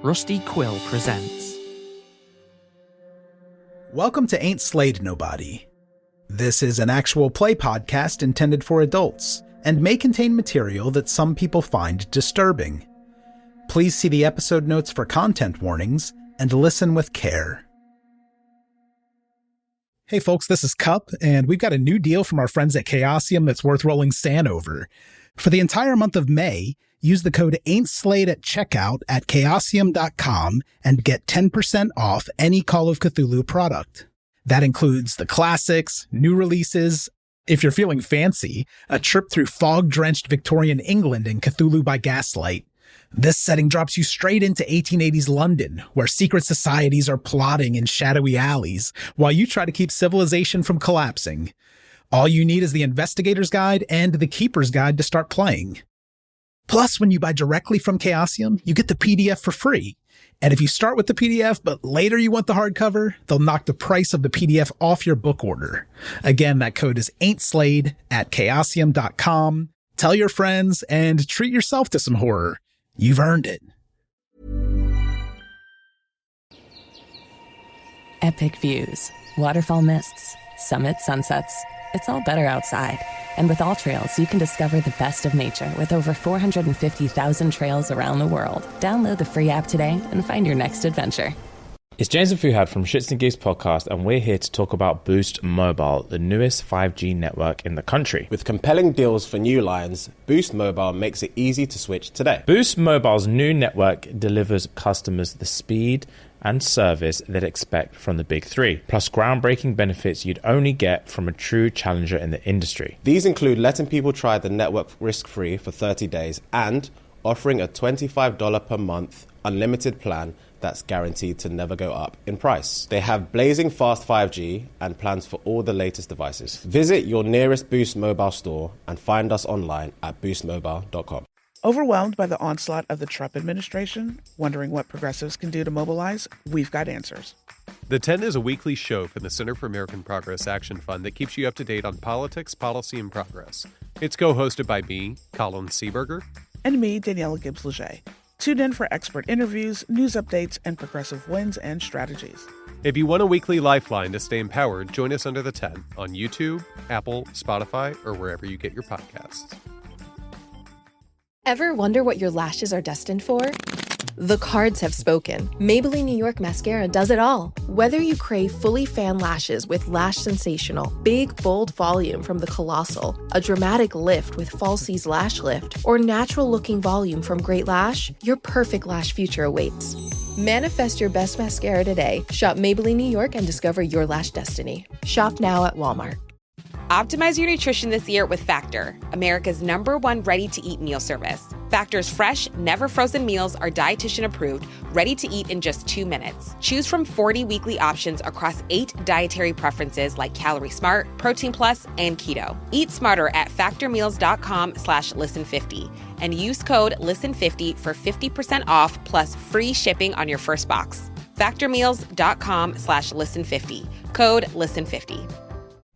Rusty Quill presents. Welcome to Ain't Slayed Nobody. This is an actual play podcast intended for adults, and may contain material that some people find disturbing. Please see the episode notes for content warnings, and listen with care. Hey folks, this is Cup, and we've got a new deal from our friends at Chaosium that's worth rolling sand over. For the entire month of May, use the code AIN'TSLAYED at checkout at chaosium.com and get 10% off any Call of Cthulhu product. That includes the classics, new releases, if you're feeling fancy, a trip through fog-drenched Victorian England in Cthulhu by Gaslight. This setting drops you straight into 1880s London, where secret societies are plotting in shadowy alleys, while you try to keep civilization from collapsing. All you need is the Investigator's Guide and the Keeper's Guide to start playing. Plus, when you buy directly from Chaosium, you get the PDF for free. And if you start with the PDF, but later you want the hardcover, they'll knock the price of the PDF off your book order. Again, that code is AIN'TSLAYED at chaosium.com. Tell your friends and treat yourself to some horror. You've earned it. Epic views, waterfall mists, summit sunsets. It's all better outside. And with All Trails, you can discover the best of nature with over 450,000 trails around the world. Download the free app today and find your next adventure. It's James and Fuhad from Shits and Geeks podcast, and we're here to talk about Boost Mobile, the newest 5G network in the country. With compelling deals for new lines, Boost Mobile makes it easy to switch today. Boost Mobile's new network delivers customers the speed and service they'd expect from the big three, plus groundbreaking benefits you'd only get from a true challenger in the industry. These include letting people try the network risk-free for 30 days and offering a $25 per month unlimited plan that's guaranteed to never go up in price. They have blazing fast 5G and plans for all the latest devices. Visit your nearest Boost Mobile store and find us online at boostmobile.com. Overwhelmed by the onslaught of the Trump administration? Wondering what progressives can do to mobilize? We've got answers. The 10 is a weekly show from the Center for American Progress Action Fund that keeps you up to date on politics, policy, and progress. It's co-hosted by me, Colin Seaberger. And me, Daniela Gibbs-Leger. Tune in for expert interviews, news updates, and progressive wins and strategies. If you want a weekly lifeline to stay empowered, join us under the 10 on YouTube, Apple, Spotify, or wherever you get your podcasts. Ever wonder what your lashes are destined for? The cards have spoken. Maybelline New York Mascara does it all. Whether you crave fully fan lashes with Lash Sensational, big, bold volume from the Colossal, a dramatic lift with Falsies Lash Lift, or natural-looking volume from Great Lash, your perfect lash future awaits. Manifest your best mascara today. Shop Maybelline New York and discover your lash destiny. Shop now at Walmart. Optimize your nutrition this year with Factor, America's #1 ready-to-eat meal service. Factor's fresh, never-frozen meals are dietitian-approved, ready to eat in just 2 minutes. Choose from 40 weekly options across 8 dietary preferences like Calorie Smart, Protein Plus, and Keto. Eat smarter at factormeals.com/listen50 and use code LISTEN50 for 50% off plus free shipping on your first box. Factormeals.com/listen50, code LISTEN50.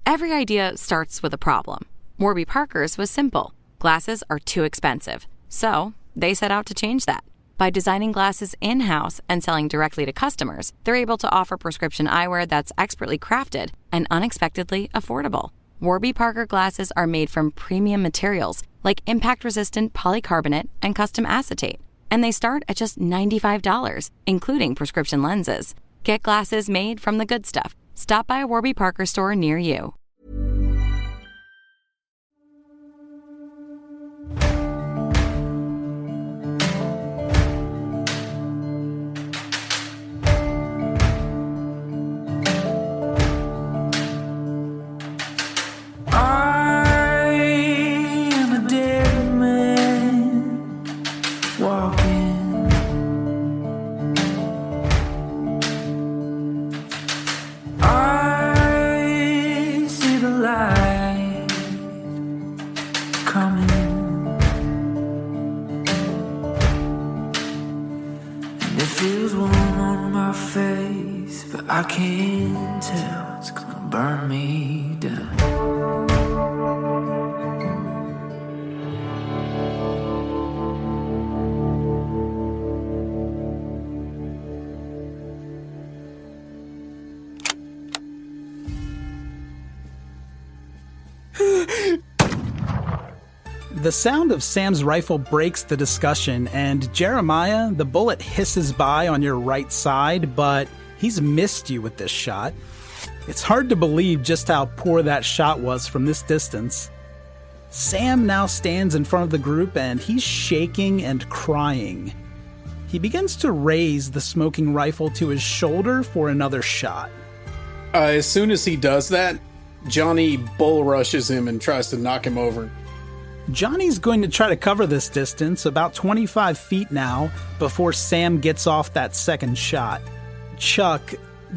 Every idea starts with a problem. Warby Parker's was simple. Glasses are too expensive. So they set out to change that. By designing glasses in-house and selling directly to customers, they're able to offer prescription eyewear that's expertly crafted and unexpectedly affordable. Warby Parker glasses are made from premium materials like impact-resistant polycarbonate and custom acetate. And they start at just $95, including prescription lenses. Get glasses made from the good stuff. Stop by a Warby Parker store near you. I can't tell, it's gonna burn me down. The sound of Sam's rifle breaks the discussion, and Jeremiah, the bullet hisses by on your right side, but he's missed you with this shot. It's hard to believe just how poor that shot was from this distance. Sam now stands in front of the group, and he's shaking and crying. He begins to raise the smoking rifle to his shoulder for another shot. As soon as he does that, Johnny bull rushes him and tries to knock him over. Johnny's going to try to cover this distance, about 25 feet now, before Sam gets off that second shot. Chuck,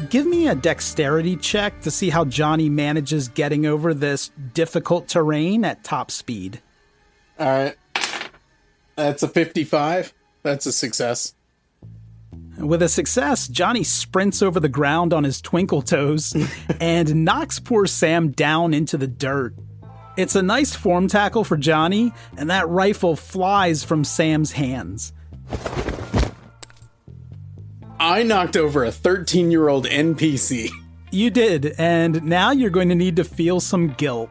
give me a dexterity check to see how Johnny manages getting over this difficult terrain at top speed. All right. That's a 55. That's a success. With a success, Johnny sprints over the ground on his twinkle toes and knocks poor Sam down into the dirt. It's a nice form tackle for Johnny, and that rifle flies from Sam's hands. I knocked over a 13-year-old NPC. You did, and now you're going to need to feel some guilt.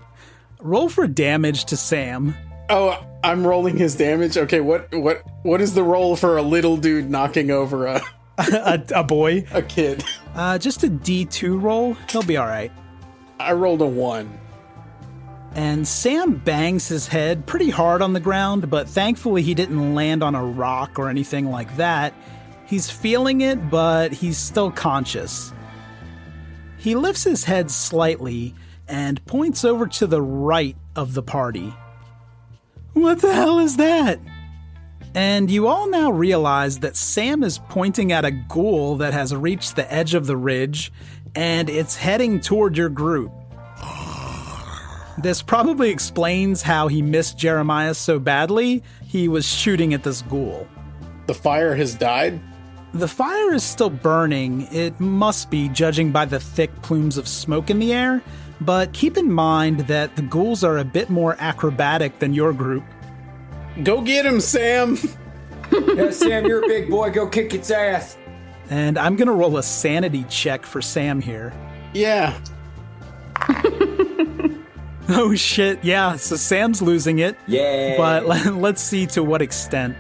Roll for damage to Sam. Oh, I'm rolling his damage? Okay, what is the roll for a little dude knocking over a boy? A kid. Just a D2 roll. He'll be all right. I rolled a 1. And Sam bangs his head pretty hard on the ground, but thankfully he didn't land on a rock or anything like that. He's feeling it, but he's still conscious. He lifts his head slightly and points over to the right of the party. What the hell is that? And you all now realize that Sam is pointing at a ghoul that has reached the edge of the ridge, and it's heading toward your group. This probably explains how he missed Jeremiah so badly. He was shooting at this ghoul. The fire has died? The fire is still burning. It must be, judging by the thick plumes of smoke in the air. But keep in mind that the ghouls are a bit more acrobatic than your group. Go get him, Sam! Yeah, Sam, you're a big boy. Go kick its ass. And I'm going to roll a sanity check for Sam here. Yeah. Oh, shit. Yeah, so Sam's losing it. Yeah. But let's see to what extent.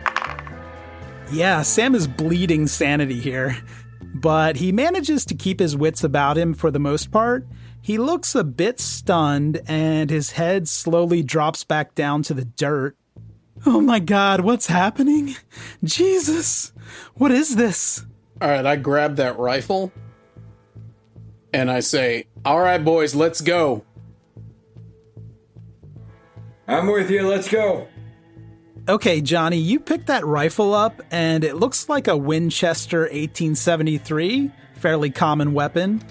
Yeah, Sam is bleeding sanity here. But he manages to keep his wits about him for the most part. He looks a bit stunned, and his head slowly drops back down to the dirt. Oh my god, what's happening? Jesus, what is this? All right, I grab that rifle, and I say, all right, boys, let's go. I'm with you, let's go. Okay, Johnny, you pick that rifle up, and it looks like a Winchester 1873, fairly common weapon.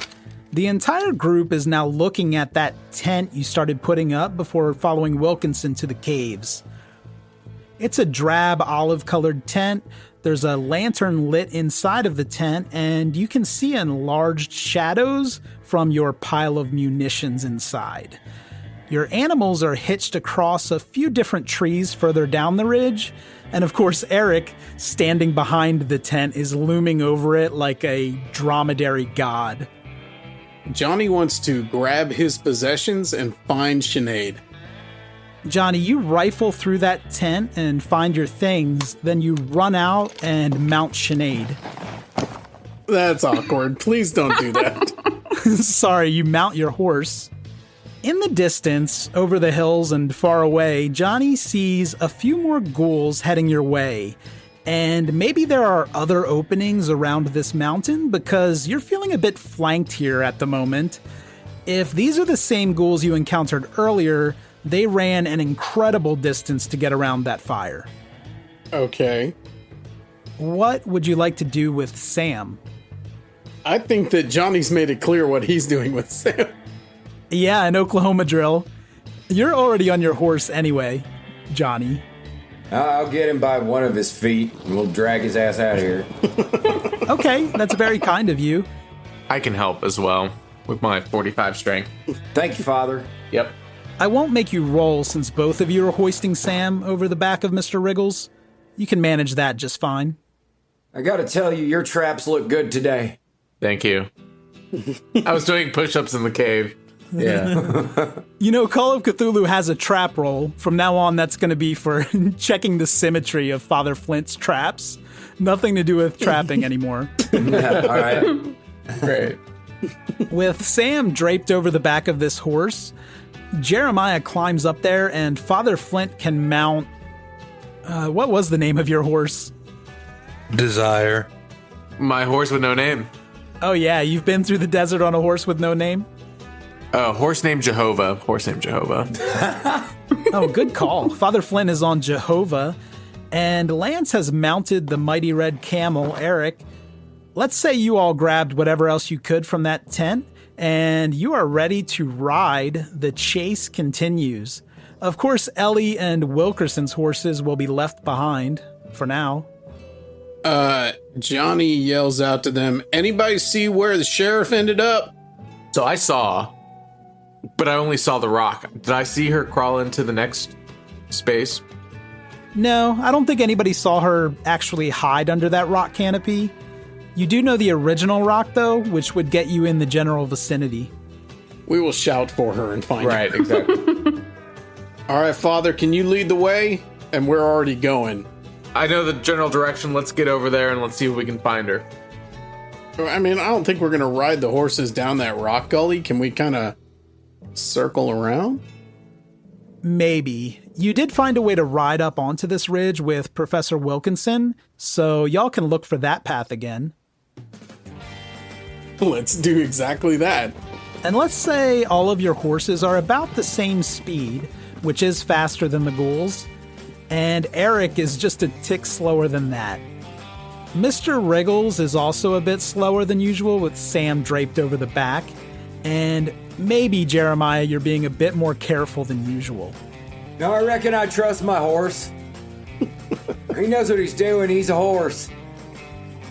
The entire group is now looking at that tent you started putting up before following Wilkinson to the caves. It's a drab olive-colored tent. There's a lantern lit inside of the tent, and you can see enlarged shadows from your pile of munitions inside. Your animals are hitched across a few different trees further down the ridge, and of course Eric, standing behind the tent, is looming over it like a dromedary god. Johnny wants to grab his possessions and find Sinead. Johnny, you rifle through that tent and find your things, then you run out and mount Sinead. That's awkward. Please don't do that. Sorry, you mount your horse. In the distance, over the hills and far away, Johnny sees a few more ghouls heading your way. And maybe there are other openings around this mountain because you're feeling a bit flanked here at the moment. If these are the same ghouls you encountered earlier, they ran an incredible distance to get around that fire. Okay. What would you like to do with Sam? I think that Johnny's made it clear what he's doing with Sam. Yeah, an Oklahoma drill. You're already on your horse anyway, Johnny. I'll get him by one of his feet, and we'll drag his ass out of here. Okay, that's very kind of you. I can help as well, with my 45 strength. Thank you, Father. Yep. I won't make you roll since both of you are hoisting Sam over the back of Mr. Wriggles. You can manage that just fine. I gotta tell you, your traps look good today. Thank you. I was doing push-ups in the cave. Yeah. You know, Call of Cthulhu has a trap roll. From now on, that's going to be for checking the symmetry of Father Flint's traps. Nothing to do with trapping anymore. Yeah, all right. Great. With Sam draped over the back of this horse, Jeremiah climbs up there and Father Flint can mount... what was the name of your horse? Desire. My horse with no name. Oh yeah, you've been through the desert on a horse with no name? Horse named Jehovah. Horse named Jehovah. Oh, good call. Father Flint is on Jehovah, and Lance has mounted the mighty red camel, Eric. Let's say you all grabbed whatever else you could from that tent, and you are ready to ride. The chase continues. Of course, Ellie and Wilkerson's horses will be left behind for now. Johnny yells out to them, anybody see where the sheriff ended up? So I saw, but I only saw the rock. Did I see her crawl into the next space? No, I don't think anybody saw her actually hide under that rock canopy. You do know the original rock, though, which would get you in the general vicinity. We will shout for her and find her. Right, exactly. All right, Father, can you lead the way? And we're already going. I know the general direction. Let's get over there and let's see if we can find her. I mean, I don't think we're going to ride the horses down that rock gully. Can we kind of circle around? Maybe. You did find a way to ride up onto this ridge with Professor Wilkinson, so y'all can look for that path again. Let's do exactly that. And let's say all of your horses are about the same speed, which is faster than the ghouls, and Eric is just a tick slower than that. Mr. Wriggles is also a bit slower than usual with Sam draped over the back, and maybe, Jeremiah, you're being a bit more careful than usual. No, I reckon I trust my horse. He knows what he's doing. He's a horse.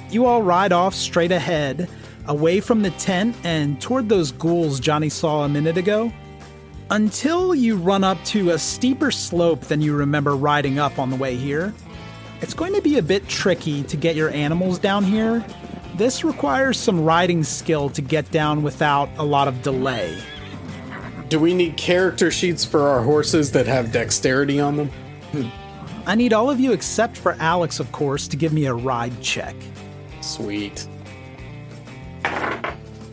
You all ride off straight ahead, away from the tent and toward those ghouls Johnny saw a minute ago, until you run up to a steeper slope than you remember riding up on the way here. It's going to be a bit tricky to get your animals down here. This requires some riding skill to get down without a lot of delay. Do we need character sheets for our horses that have dexterity on them? I need all of you except for Alex, of course, to give me a ride check. Sweet.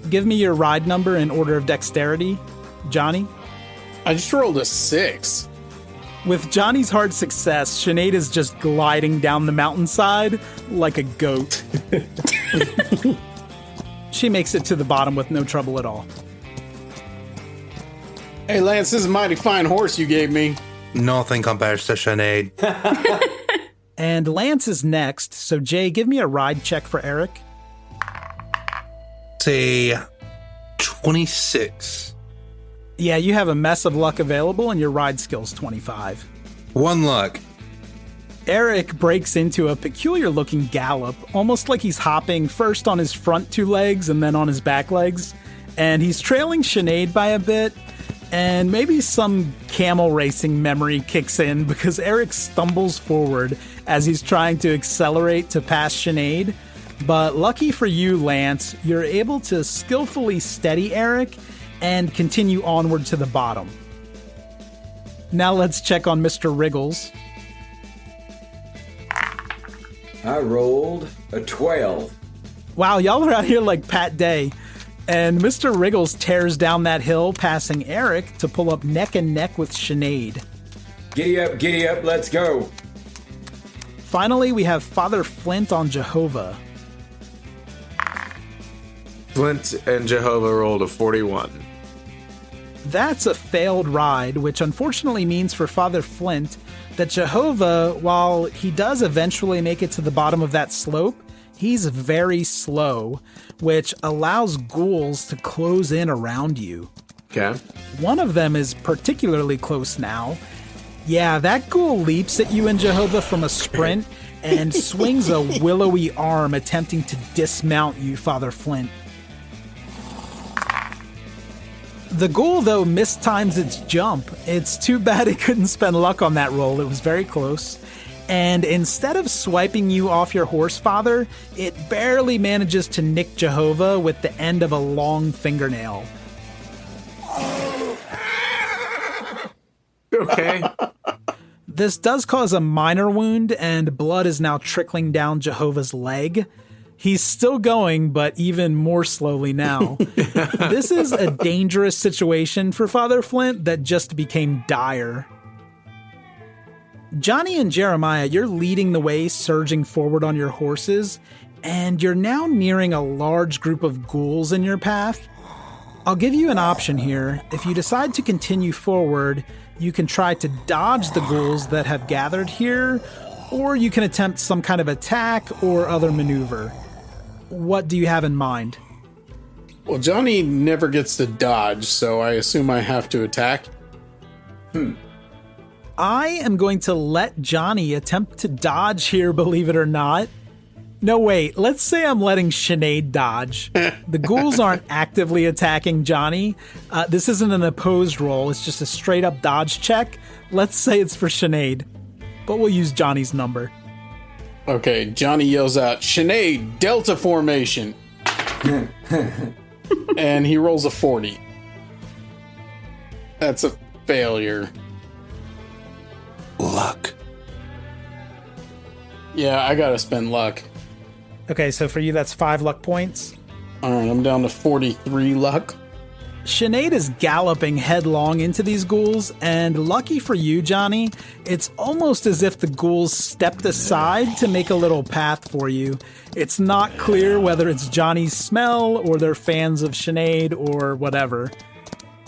Give me your ride number in order of dexterity. Johnny? I just rolled a 6. With Johnny's hard success, Sinead is just gliding down the mountainside like a goat. She makes it to the bottom with no trouble at all. Hey, Lance, this is a mighty fine horse you gave me. Nothing compares to Sinead. And Lance is next, so Jay, give me a ride check for Eric. Say 26. Yeah, you have a mess of luck available, and your ride skill's 25. One luck. Eric breaks into a peculiar-looking gallop, almost like he's hopping first on his front 2 legs and then on his back legs, and he's trailing Sinead by a bit, and maybe some camel racing memory kicks in because Eric stumbles forward as he's trying to accelerate to pass Sinead. But lucky for you, Lance, you're able to skillfully steady Eric and continue onward to the bottom. Now let's check on Mr. Wriggles. I rolled a 12. Wow, y'all are out here like Pat Day. And Mr. Wriggles tears down that hill, passing Eric to pull up neck and neck with Sinead. Giddy up, let's go. Finally, we have Father Flint on Jehovah. Flint and Jehovah rolled a 41. That's a failed ride, which unfortunately means for Father Flint that Jehovah, while he does eventually make it to the bottom of that slope, he's very slow, which allows ghouls to close in around you. Okay. One of them is particularly close now. Yeah, that ghoul leaps at you and Jehovah from a sprint and swings a willowy arm attempting to dismount you, Father Flint. The ghoul, though, mistimes its jump. It's too bad it couldn't spend luck on that roll. It was very close. And instead of swiping you off your horse, Father, it barely manages to nick Jehovah with the end of a long fingernail. Okay. This does cause a minor wound, and blood is now trickling down Jehovah's leg. He's still going, but even more slowly now. This is a dangerous situation for Father Flint that just became dire. Johnny and Jeremiah, you're leading the way, surging forward on your horses, and you're now nearing a large group of ghouls in your path. I'll give you an option here. If you decide to continue forward, you can try to dodge the ghouls that have gathered here, or you can attempt some kind of attack or other maneuver. What do you have in mind? Well, Johnny never gets to dodge, so I assume I have to attack. I am going to let Johnny attempt to dodge here, believe it or not. No, wait, let's say I'm letting Sinead dodge. The ghouls aren't actively attacking Johnny. This isn't an opposed roll, it's just a straight up dodge check. Let's say it's for Sinead, but we'll use Johnny's number. Okay, Johnny yells out, Sinead, Delta formation. And he rolls a 40. That's a failure. Luck. Yeah, I gotta spend luck. Okay, so for you, that's 5 luck points. All right, I'm down to 43 luck. Sinead is galloping headlong into these ghouls, and lucky for you, Johnny, it's almost as if the ghouls stepped aside to make a little path for you. It's not clear whether it's Johnny's smell or they're fans of Sinead or whatever.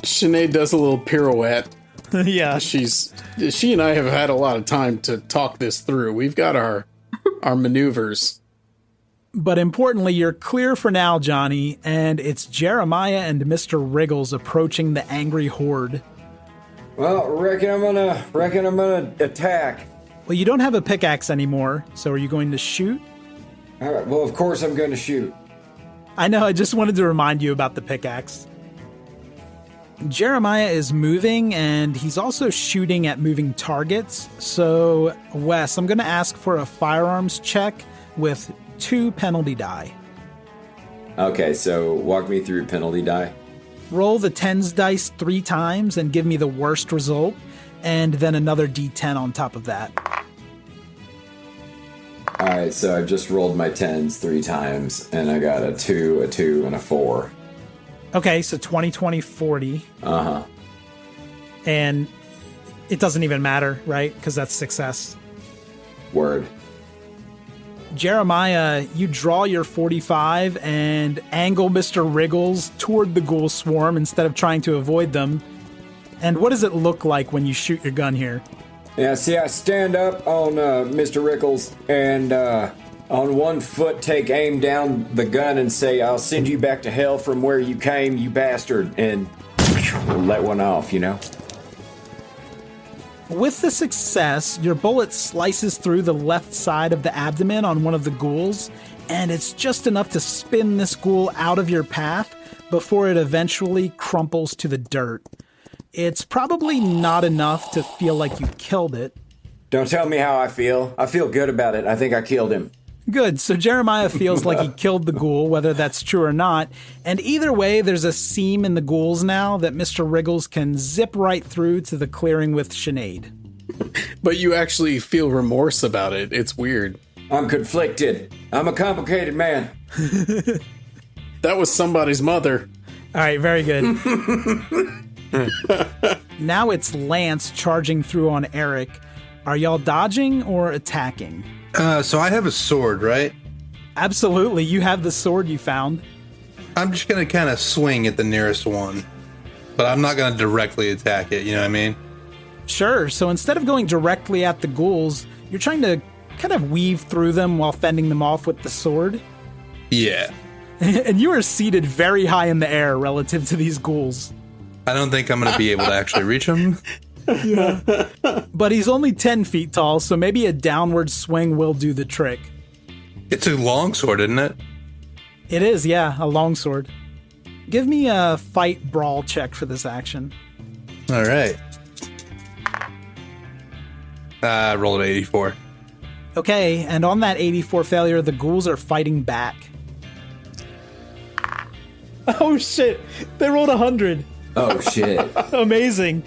Sinead does a little pirouette. Yeah. She and I have had a lot of time to talk this through. We've got our maneuvers. But importantly, you're clear for now, Johnny, and it's Jeremiah and Mr. Wriggles approaching the angry horde. Well, reckon I'm gonna attack. Well, you don't have a pickaxe anymore, so are you going to shoot? All right, well, of course I'm going to shoot. I know, I just wanted to remind you about the pickaxe. Jeremiah is moving, and he's also shooting at moving targets. So, Wes, I'm going to ask for a firearms check with 2 penalty die. Okay, so walk me through penalty die. Roll the 10s dice 3 times and give me the worst result, and then another d10 on top of that. Alright, so I've just rolled my 10s 3 times, and I got a 2, a 2, and a 4. Okay, so 20, 20, 40. Uh-huh. And it doesn't even matter, right? Because that's success. Word. Jeremiah, you draw your 45 and angle Mr. Wriggles toward the ghoul swarm instead of trying to avoid them. And what does it look like when you shoot your gun here? Yeah, see, I stand up on Mr. Wriggles and on one foot take aim down the gun and say, I'll send you back to hell from where you came, you bastard, and let one off, you know? With the success, your bullet slices through the left side of the abdomen on one of the ghouls, and it's just enough to spin this ghoul out of your path before it eventually crumples to the dirt. It's probably not enough to feel like you killed it. Don't tell me how I feel. I feel good about it. I think I killed him. Good, so Jeremiah feels like he killed the ghoul, whether that's true or not. And either way, there's a seam in the ghouls now that Mr. Wriggles can zip right through to the clearing with Sinead. But you actually feel remorse about it. It's weird. I'm conflicted. I'm a complicated man. That was somebody's mother. All right, very good. Now it's Lance charging through on Eric. Are y'all dodging or attacking? So I have a sword, right? Absolutely, you have the sword you found. I'm just going to kind of swing at the nearest one. But I'm not going to directly attack it, you know what I mean? Sure, so instead of going directly at the ghouls, you're trying to kind of weave through them while fending them off with the sword? Yeah. And you are seated very high in the air relative to these ghouls. I don't think I'm going to be able to actually reach him. Yeah. But he's only 10 feet tall, so maybe a downward swing will do the trick. It's a long sword, isn't it? It is, yeah, a long sword. Give me a fight brawl check for this action. All right. I rolled an 84. Okay, and on that 84 failure, the ghouls are fighting back. Oh shit, they rolled 100. Oh shit. Amazing.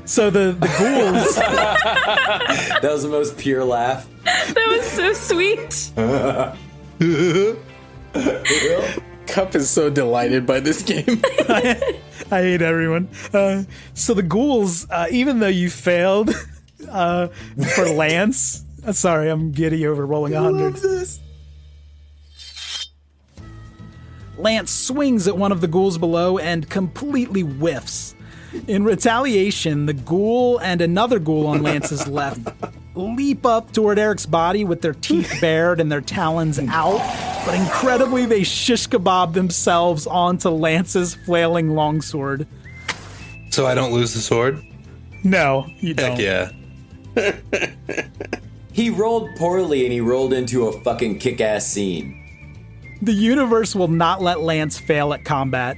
So the ghouls. That was the most pure laugh. That was so sweet. Cup is so delighted by this game. I hate everyone. So the ghouls, even though you failed for Lance, sorry, I'm giddy over rolling 100. Lance swings at one of the ghouls below and completely whiffs. In retaliation, the ghoul and another ghoul on Lance's left leap up toward Eric's body with their teeth bared and their talons out, but incredibly they shish kebab themselves onto Lance's flailing longsword. So I don't lose the sword? No, you don't. Heck yeah. He rolled poorly and he rolled into a fucking kick-ass scene. The universe will not let Lance fail at combat.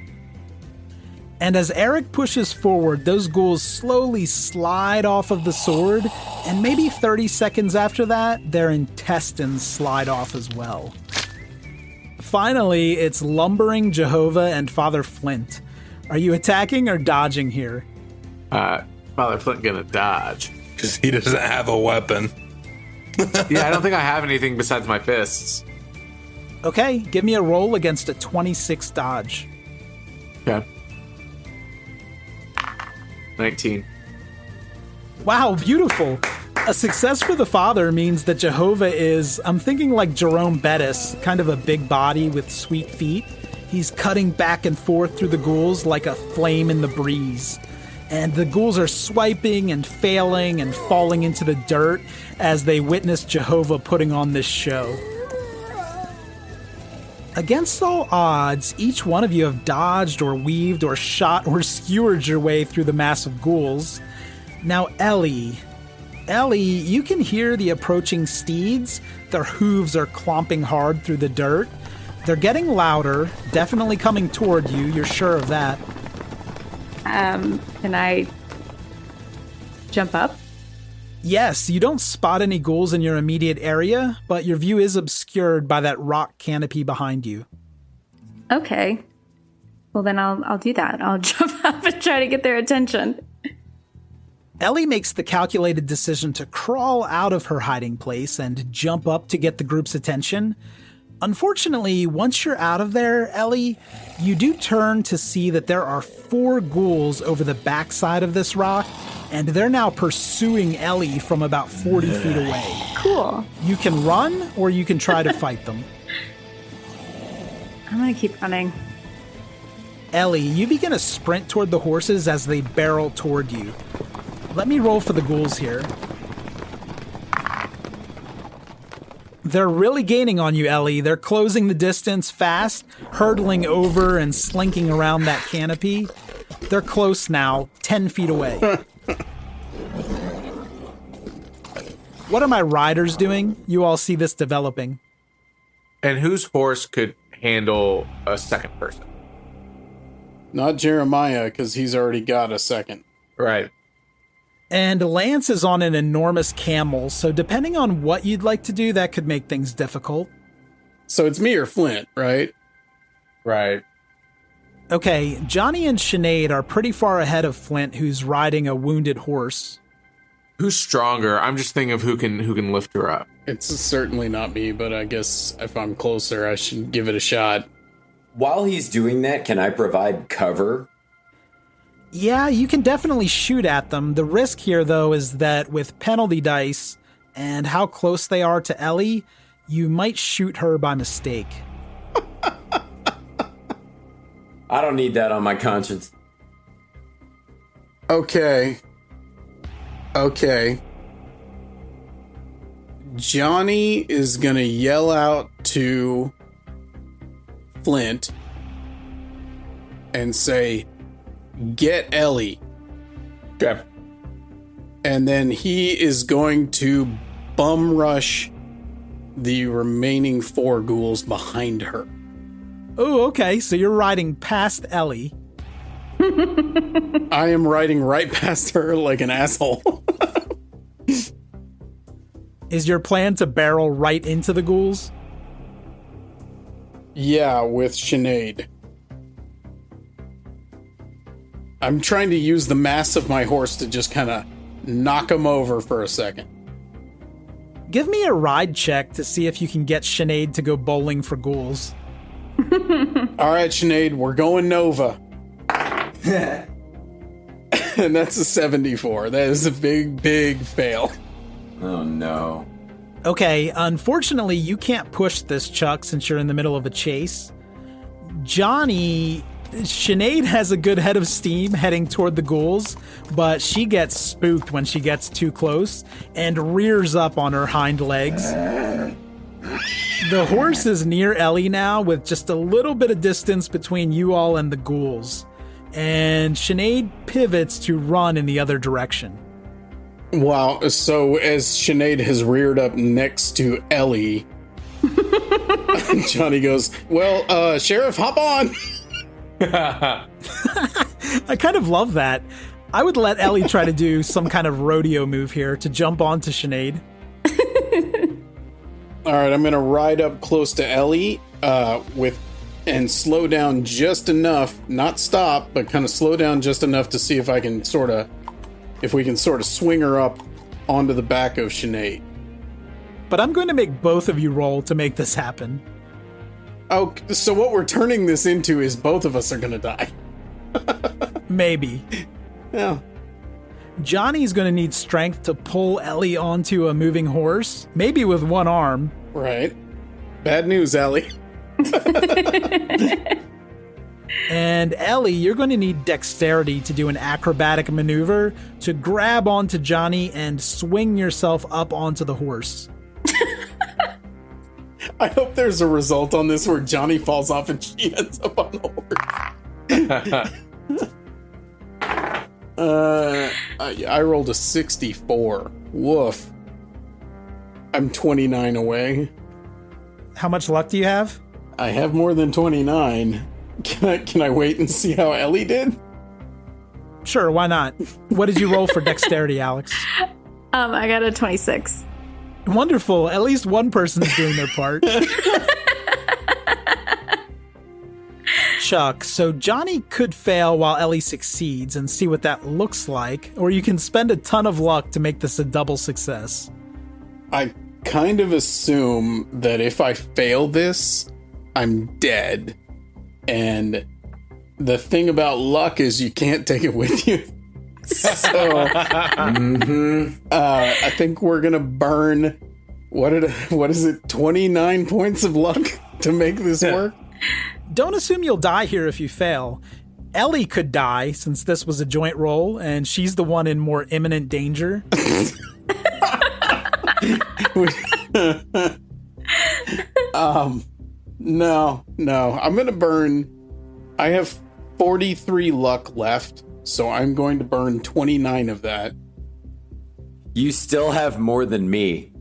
And as Eric pushes forward, those ghouls slowly slide off of the sword, and maybe 30 seconds after that, their intestines slide off as well. Finally, it's lumbering Jehovah and Father Flint. Are you attacking or dodging here? Father Flint gonna dodge. Because he doesn't have a weapon. Yeah, I don't think I have anything besides my fists. Okay, give me a roll against a 26 dodge. Okay. 19. Wow, beautiful. A success for the father means that Jehovah is, I'm thinking like Jerome Bettis, kind of a big body with sweet feet. He's cutting back and forth through the ghouls like a flame in the breeze. And the ghouls are swiping and failing and falling into the dirt as they witness Jehovah putting on this show. Against all odds, each one of you have dodged or weaved or shot or skewered your way through the mass of ghouls. Now, Ellie, you can hear the approaching steeds. Their hooves are clomping hard through the dirt. They're getting louder, definitely coming toward you, you're sure of that. Can I jump up? Yes, you don't spot any ghouls in your immediate area, but your view is obscured by that rock canopy behind you. Okay. Well, then I'll do that. I'll jump up and try to get their attention. Ellie makes the calculated decision to crawl out of her hiding place and jump up to get the group's attention. Unfortunately, once you're out of there, Ellie, you do turn to see that there are 4 ghouls over the backside of this rock, and they're now pursuing Ellie from about 40 feet away. Cool. You can run, or you can try to fight them. I'm gonna keep running. Ellie, you begin a sprint toward the horses as they barrel toward you. Let me roll for the ghouls here. They're really gaining on you, Ellie. They're closing the distance fast, hurtling over and slinking around that canopy. They're close now, 10 feet away. What are my riders doing? You all see this developing. And whose horse could handle a second person? Not Jeremiah, because he's already got a second. Right. And Lance is on an enormous camel, so depending on what you'd like to do, that could make things difficult. So it's me or Flint, right? Right. Okay, Johnny and Sinead are pretty far ahead of Flint, who's riding a wounded horse. Who's stronger? I'm just thinking of who can lift her up. It's certainly not me, but I guess if I'm closer, I should give it a shot. While he's doing that, can I provide cover? Yeah, you can definitely shoot at them. The risk here, though, is that with penalty dice and how close they are to Ellie, you might shoot her by mistake. I don't need that on my conscience. Okay. Johnny is gonna yell out to Flint and say, "Get Ellie." Okay. And then he is going to bum rush the remaining 4 ghouls behind her. Oh, okay, so you're riding past Ellie. I am riding right past her like an asshole. Is your plan to barrel right into the ghouls? Yeah, with Sinead. I'm trying to use the mass of my horse to just kind of knock him over for a second. Give me a ride check to see if you can get Sinead to go bowling for ghouls. All right, Sinead, we're going Nova. And that's a 74. That is a big, big fail. Oh, no. Okay, unfortunately, you can't push this, Chuck, since you're in the middle of a chase. Johnny, Sinead has a good head of steam heading toward the ghouls, but she gets spooked when she gets too close and rears up on her hind legs. The horse is near Ellie now, with just a little bit of distance between you all and the ghouls. And Sinead pivots to run in the other direction. Wow, so as Sinead has reared up next to Ellie, Johnny goes, well, Sheriff, hop on. I kind of love that. I would let Ellie try to do some kind of rodeo move here to jump onto Sinead. All right, I'm going to ride up close to Ellie and slow down just enough, not stop, but kind of slow down just enough to see if we can sort of swing her up onto the back of Sinead. But I'm going to make both of you roll to make this happen. Oh, so what we're turning this into is both of us are going to die. Maybe. Yeah. Johnny's going to need strength to pull Ellie onto a moving horse, maybe with one arm. Right. Bad news, Ellie. And Ellie, you're going to need dexterity to do an acrobatic maneuver to grab onto Johnny and swing yourself up onto the horse. I hope there's a result on this where Johnny falls off and she ends up on the horse. I rolled a 64. Woof. I'm 29 away. How much luck do you have? I have more than 29. Can I wait and see how Ellie did? Sure, why not? What did you roll for dexterity, Alex? I got a 26. Wonderful. At least one person's doing their part. Chuck, so Johnny could fail while Ellie succeeds and see what that looks like, or you can spend a ton of luck to make this a double success. I kind of assume that if I fail this, I'm dead. And the thing about luck is you can't take it with you. So I think we're gonna burn what is it 29 points of luck to make this work. Don't assume you'll die here if you fail. Ellie could die since this was a joint roll and she's the one in more imminent danger. No, I'm gonna burn. I have 43 luck left, so I'm going to burn 29 of that. You still have more than me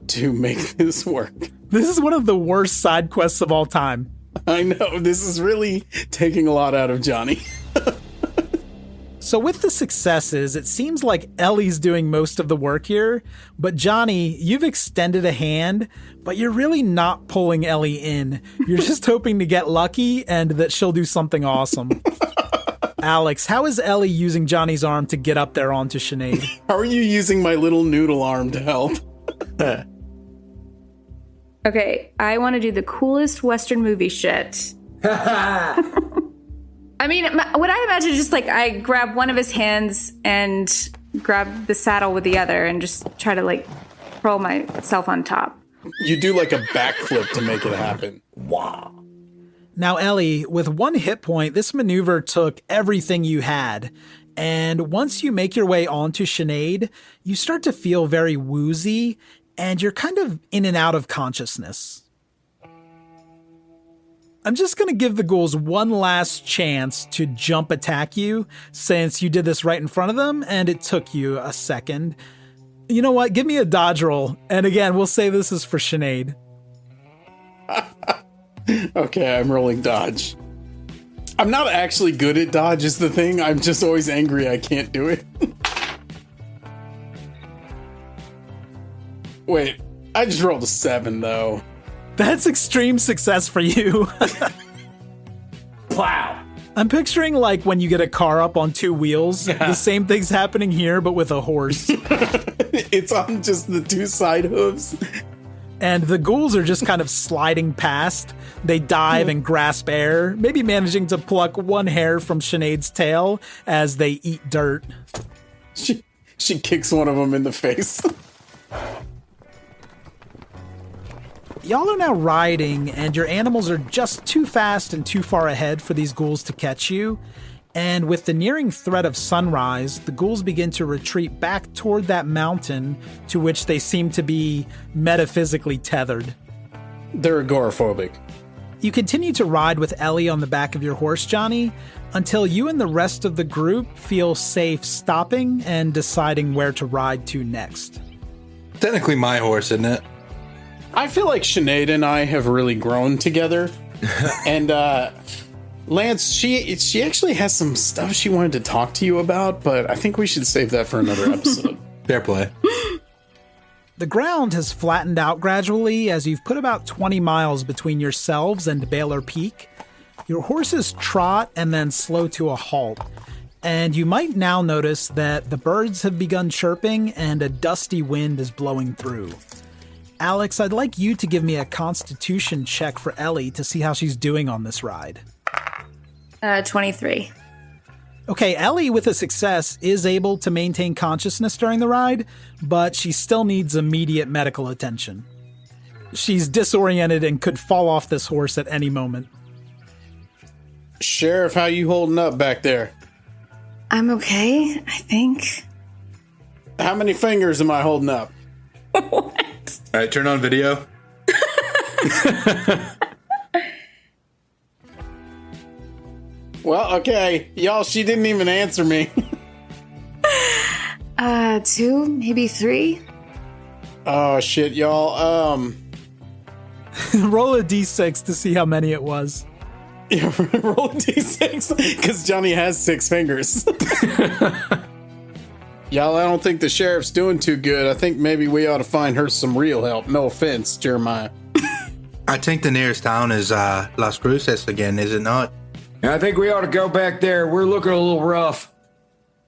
to make this work. This is one of the worst side quests of all time. I know, this is really taking a lot out of Johnny. So with the successes, it seems like Ellie's doing most of the work here, but Johnny, you've extended a hand, but you're really not pulling Ellie in. You're just hoping to get lucky and that she'll do something awesome. Alex, how is Ellie using Johnny's arm to get up there onto Sinead? How are you using my little noodle arm to help? Okay, I want to do the coolest Western movie shit. I mean, what I imagine is just like I grab one of his hands and grab the saddle with the other and just try to like roll myself on top. You do like a backflip to make it happen. Wow. Now, Ellie, with one hit point, this maneuver took everything you had. And once you make your way onto Sinead, you start to feel very woozy and you're kind of in and out of consciousness. I'm just going to give the ghouls one last chance to jump attack you since you did this right in front of them and it took you a second. You know what? Give me a dodge roll. And again, we'll say this is for Sinead. Okay, I'm rolling dodge. I'm not actually good at dodge is the thing. I'm just always angry I can't do it. Wait, I just rolled a 7 though. That's extreme success for you. Wow. I'm picturing like when you get a car up on two wheels. The same thing's happening here, but with a horse. It's on just the two side hooves. And the ghouls are just kind of sliding past. They dive and grasp air, maybe managing to pluck one hair from Sinead's tail as they eat dirt. She kicks one of them in the face. Y'all are now riding, and your animals are just too fast and too far ahead for these ghouls to catch you. And with the nearing threat of sunrise, the ghouls begin to retreat back toward that mountain to which they seem to be metaphysically tethered. They're agoraphobic. You continue to ride with Ellie on the back of your horse, Johnny, until you and the rest of the group feel safe stopping and deciding where to ride to next. Technically my horse, isn't it? I feel like Sinead and I have really grown together. And Lance, she actually has some stuff she wanted to talk to you about, but I think we should save that for another episode. Fair play. The ground has flattened out gradually as you've put about 20 miles between yourselves and Baylor Peak. Your horses trot and then slow to a halt, and you might now notice that the birds have begun chirping and a dusty wind is blowing through. Alex, I'd like you to give me a constitution check for Ellie to see how she's doing on this ride. 23. Okay, Ellie, with a success, is able to maintain consciousness during the ride, but she still needs immediate medical attention. She's disoriented and could fall off this horse at any moment. Sheriff, how you holding up back there? I'm okay, I think. How many fingers am I holding up? All right, turn on video. Well, okay. Y'all, she didn't even answer me. 2, maybe 3. Oh, shit, y'all. Roll a d6 to see how many it was. Yeah, roll a d6, because Johnny has 6 fingers. Y'all, I don't think the sheriff's doing too good. I think maybe we ought to find her some real help. No offense, Jeremiah. I think the nearest town is Las Cruces again, is it not? I think we ought to go back there. We're looking a little rough.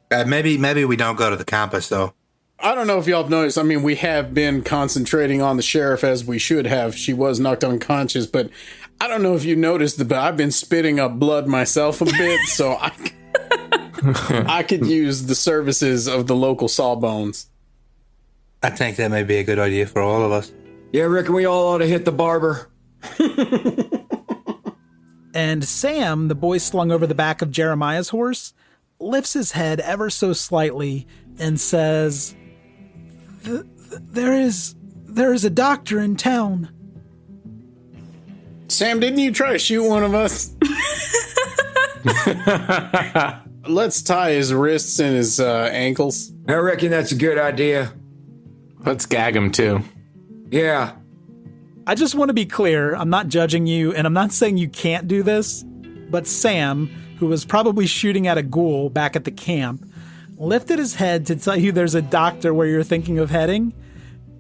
Maybe we don't go to the campus, though. I don't know if y'all have noticed. I mean, we have been concentrating on the sheriff as we should have. She was knocked unconscious, but I don't know if you noticed, but I've been spitting up blood myself a bit, so I could use the services of the local sawbones. I think that may be a good idea for all of us. Yeah, I reckon we all ought to hit the barber. And Sam, the boy slung over the back of Jeremiah's horse, lifts his head ever so slightly and says, There is a doctor in town. Sam, didn't you try to shoot one of us? Let's tie his wrists and his ankles. I reckon that's a good idea. Let's gag him, too. Yeah. I just want to be clear, I'm not judging you, and I'm not saying you can't do this, but Sam, who was probably shooting at a ghoul back at the camp, lifted his head to tell you there's a doctor where you're thinking of heading,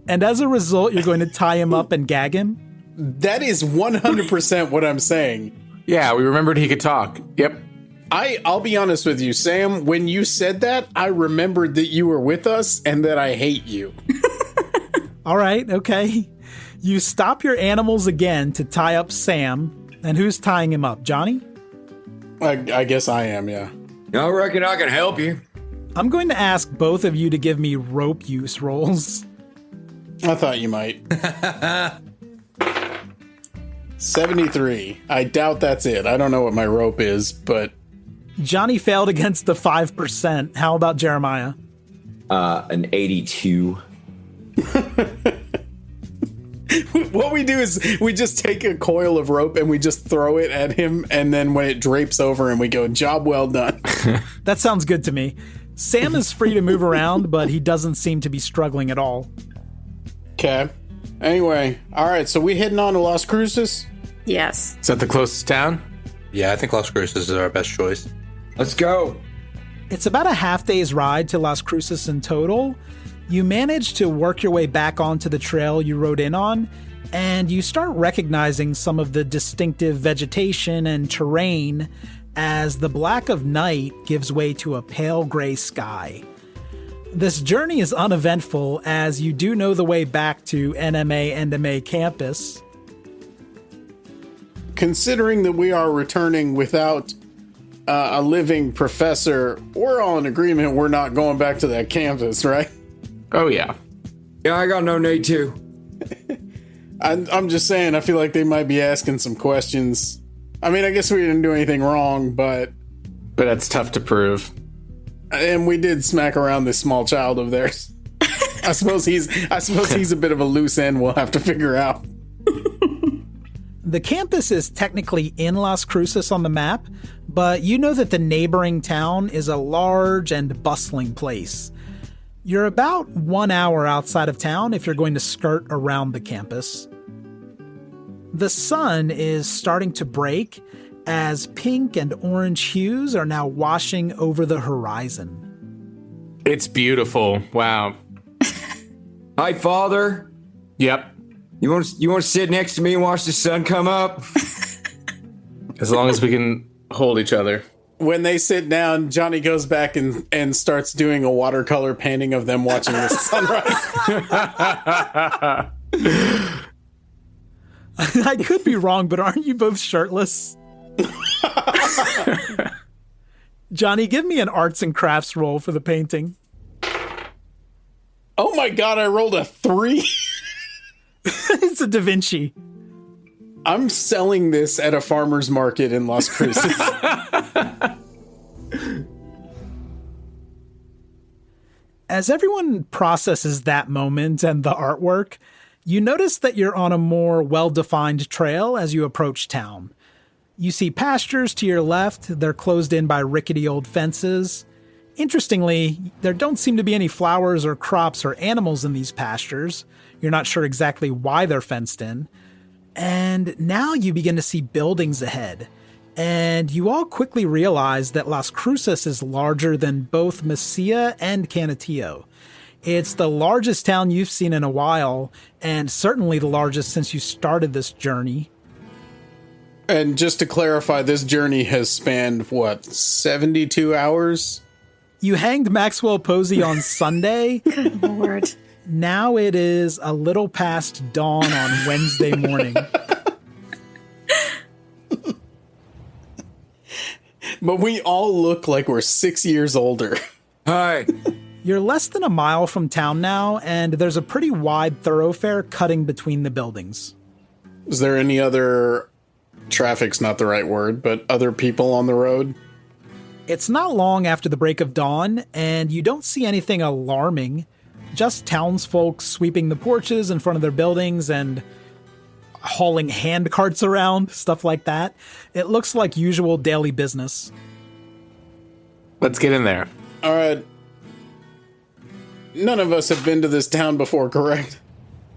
and as a result, you're going to tie him up and gag him? That is 100% what I'm saying. Yeah, we remembered he could talk. Yep. I'll be honest with you, Sam, when you said that, I remembered that you were with us and that I hate you. All right, okay. You stop your animals again to tie up Sam, and who's tying him up, Johnny? I guess I am, yeah. I reckon I can help you. I'm going to ask both of you to give me rope use rolls. I thought you might. 73. I doubt that's it. I don't know what my rope is, but... Johnny failed against the 5%. How about Jeremiah? An 82. What we do is we just take a coil of rope and we just throw it at him, and then when it drapes over and we go, job well done. That sounds good to me. Sam is free to move around, but he doesn't seem to be struggling at all. Okay. Anyway, all right, so we heading on to Las Cruces? Yes. Is that the closest town? Yeah, I think Las Cruces is our best choice. Let's go. It's about a half day's ride to Las Cruces in total. You manage to work your way back onto the trail you rode in on, and you start recognizing some of the distinctive vegetation and terrain as the black of night gives way to a pale gray sky. This journey is uneventful as you do know the way back to NMA campus. Considering that we are returning without a living professor, we're all in agreement we're not going back to that campus, right? Oh, yeah. Yeah, I got no need to. I'm just saying, I feel like they might be asking some questions. I mean, I guess we didn't do anything wrong, but that's tough to prove. And we did smack around this small child of theirs. I suppose he's a bit of a loose end we'll have to figure out. The campus is technically in Las Cruces on the map, but you know that the neighboring town is a large and bustling place. You're about 1 hour outside of town if you're going to skirt around the campus. The sun is starting to break as pink and orange hues are now washing over the horizon. It's beautiful. Wow. Hi, Father. Yep. You want to sit next to me and watch the sun come up? As long as we can hold each other. When they sit down, Johnny goes back and starts doing a watercolor painting of them watching the sunrise. I could be wrong, but aren't you both shirtless? Johnny, give me an arts and crafts roll for the painting. Oh my god, I rolled a 3. It's a Da Vinci. I'm selling this at a farmer's market in Las Cruces. As everyone processes that moment and the artwork, you notice that you're on a more well-defined trail as you approach town. You see pastures to your left. They're closed in by rickety old fences. Interestingly, there don't seem to be any flowers or crops or animals in these pastures. You're not sure exactly why they're fenced in. And now you begin to see buildings ahead. And you all quickly realize that Las Cruces is larger than both Mesilla and Canutillo. It's the largest town you've seen in a while, and certainly the largest since you started this journey. And just to clarify, this journey has spanned, 72 hours? You hanged Maxwell Posey on Sunday. Good Lord. Now it is a little past dawn on Wednesday morning. But we all look like we're 6 years older. Hi. You're less than a mile from town now, and there's a pretty wide thoroughfare cutting between the buildings. Is there any other... Traffic's not the right word, but other people on the road? It's not long after the break of dawn, and you don't see anything alarming. Just townsfolk sweeping the porches in front of their buildings and hauling hand carts around, stuff like that. It looks like usual daily business. Let's get in there. All right. None of us have been to this town before, correct?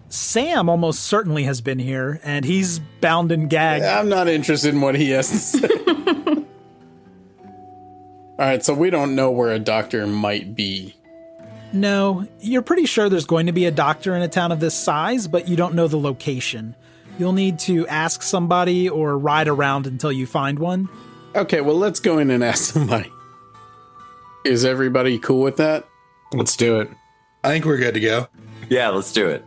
Sam almost certainly has been here, and he's bound and gagged. I'm not interested in what he has to say. All right, so we don't know where a doctor might be. No, you're pretty sure there's going to be a doctor in a town of this size, but you don't know the location. You'll need to ask somebody or ride around until you find one. Okay, well, let's go in and ask somebody. Is everybody cool with that? Let's do it. I think we're good to go. Yeah, let's do it.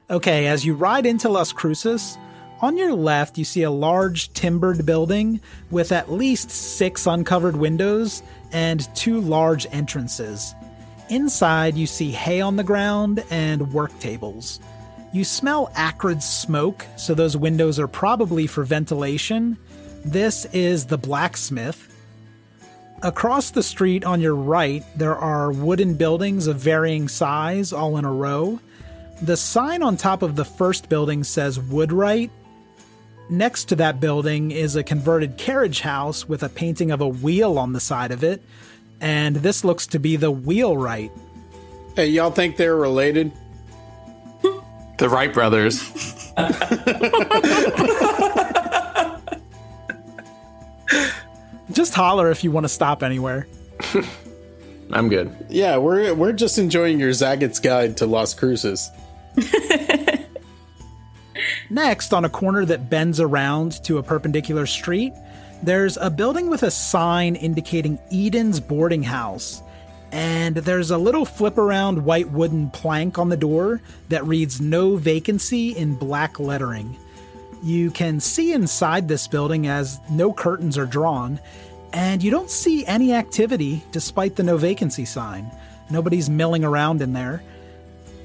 Okay, as you ride into Las Cruces, on your left you see a large timbered building with at least 6 uncovered windows and 2 large entrances. Inside you see hay on the ground and work tables. You smell acrid smoke, so those windows are probably for ventilation. This is the blacksmith. Across the street on your right, there are wooden buildings of varying size all in a row. The sign on top of the first building says Woodwright. Next to that building is a converted carriage house with a painting of a wheel on the side of it, and this looks to be the wheelwright. Hey, y'all think they're related? The Wright brothers. Just holler if you want to stop anywhere. I'm good. Yeah, we're just enjoying your Zagat's Guide to Las Cruces. Next, on a corner that bends around to a perpendicular street, There's a building with a sign indicating Eden's boarding house, and there's a little flip-around white wooden plank on the door that reads "No Vacancy" in black lettering. You can see inside this building as no curtains are drawn, and you don't see any activity despite the "No Vacancy" sign. Nobody's milling around in there.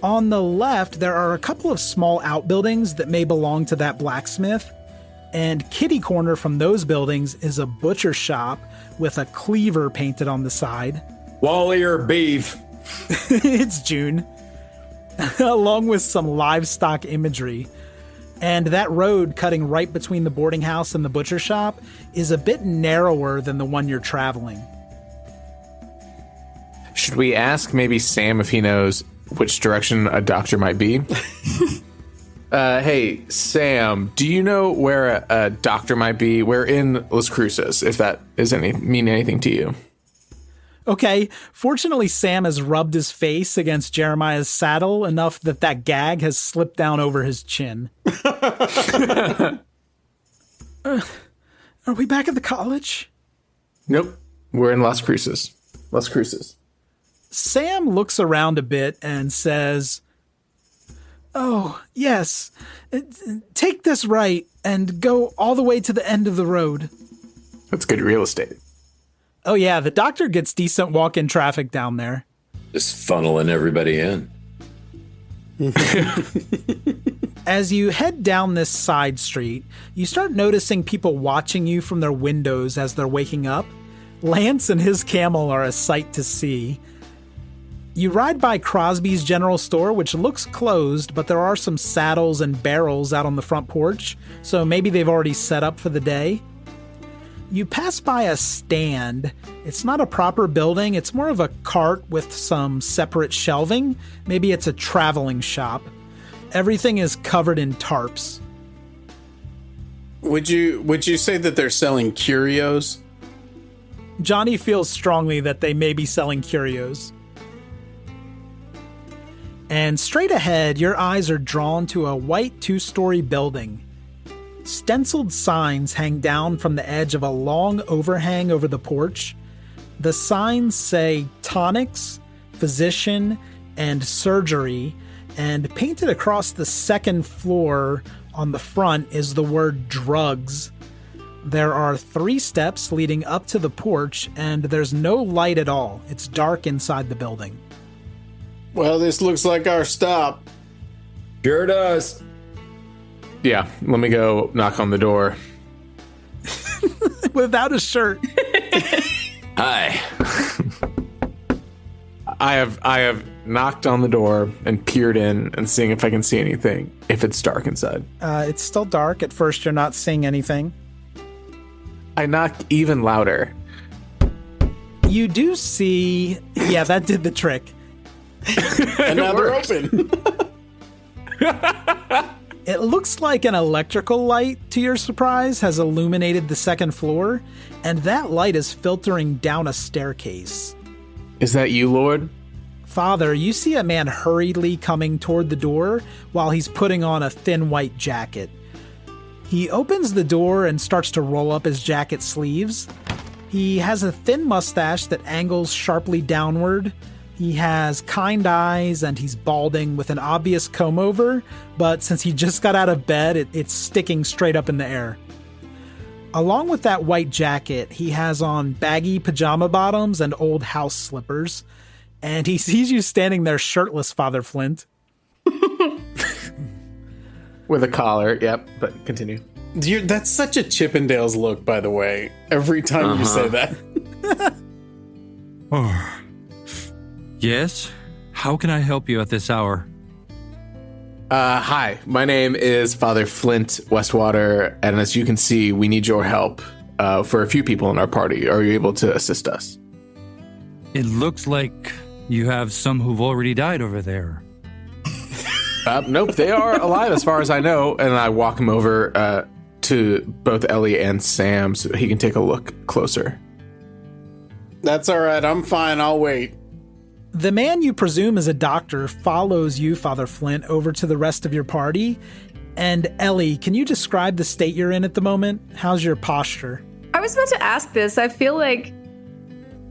On the left, there are a couple of small outbuildings that may belong to that blacksmith, and kitty corner from those buildings is a butcher shop with a cleaver painted on the side. Wall ear beef. It's June. Along with some livestock imagery. And that road cutting right between the boarding house and the butcher shop is a bit narrower than the one you're traveling. Should we ask maybe Sam if he knows which direction a doctor might be? Hey, Sam, do you know where a doctor might be? We're in Las Cruces, if that mean anything to you. Okay, fortunately Sam has rubbed his face against Jeremiah's saddle enough that gag has slipped down over his chin. Are we back at the college? Nope, we're in Las Cruces. Las Cruces. Sam looks around a bit and says, "Oh, yes, take this right and go all the way to the end of the road." That's good real estate. Oh yeah, the doctor gets decent walk-in traffic down there. Just funneling everybody in. As you head down this side street, you start noticing people watching you from their windows as they're waking up. Lance and his camel are a sight to see. You ride by Crosby's General Store, which looks closed, but there are some saddles and barrels out on the front porch, so maybe they've already set up for the day. You pass by a stand. It's not a proper building, it's more of a cart with some separate shelving. Maybe it's a traveling shop. Everything is covered in tarps. Would you say that they're selling curios? Johnny feels strongly that they may be selling curios. And straight ahead, your eyes are drawn to a white 2-story building. Stenciled signs hang down from the edge of a long overhang over the porch. The signs say tonics, physician, and surgery, and painted across the second floor on the front is the word drugs. There are 3 steps leading up to the porch, and there's no light at all. It's dark inside the building. Well, this looks like our stop. Sure does. Yeah, let me go knock on the door. Without a shirt. Hi. I have knocked on the door and peered in and seeing if I can see anything, if it's dark inside. It's still dark. At first, you're not seeing anything. I knock even louder. You do see... Yeah, that did the trick. And now they're open. It looks like an electrical light, to your surprise, has illuminated the second floor, and that light is filtering down a staircase. Is that you, Lord? Father, you see a man hurriedly coming toward the door while he's putting on a thin white jacket. He opens the door and starts to roll up his jacket sleeves. He has a thin mustache that angles sharply downward. He has kind eyes and he's balding with an obvious comb over, but since he just got out of bed, it's sticking straight up in the air. Along with that white jacket, he has on baggy pajama bottoms and old house slippers, and he sees you standing there shirtless, Father Flint. With a collar, yep, but continue. That's such a Chippendales look, by the way, every time you say that. Oh. Yes? How can I help you at this hour? Hi, my name is Father Flint Westwater, and as you can see, we need your help for a few people in our party. Are you able to assist us? It looks like you have some who've already died over there. Nope, they are alive as far as I know, and I walk him over to both Ellie and Sam so he can take a look closer. That's all right, I'm fine, I'll wait. The man you presume is a doctor follows you, Father Flint, over to the rest of your party. And Ellie, can you describe the state you're in at the moment? How's your posture? I was about to ask this. I feel like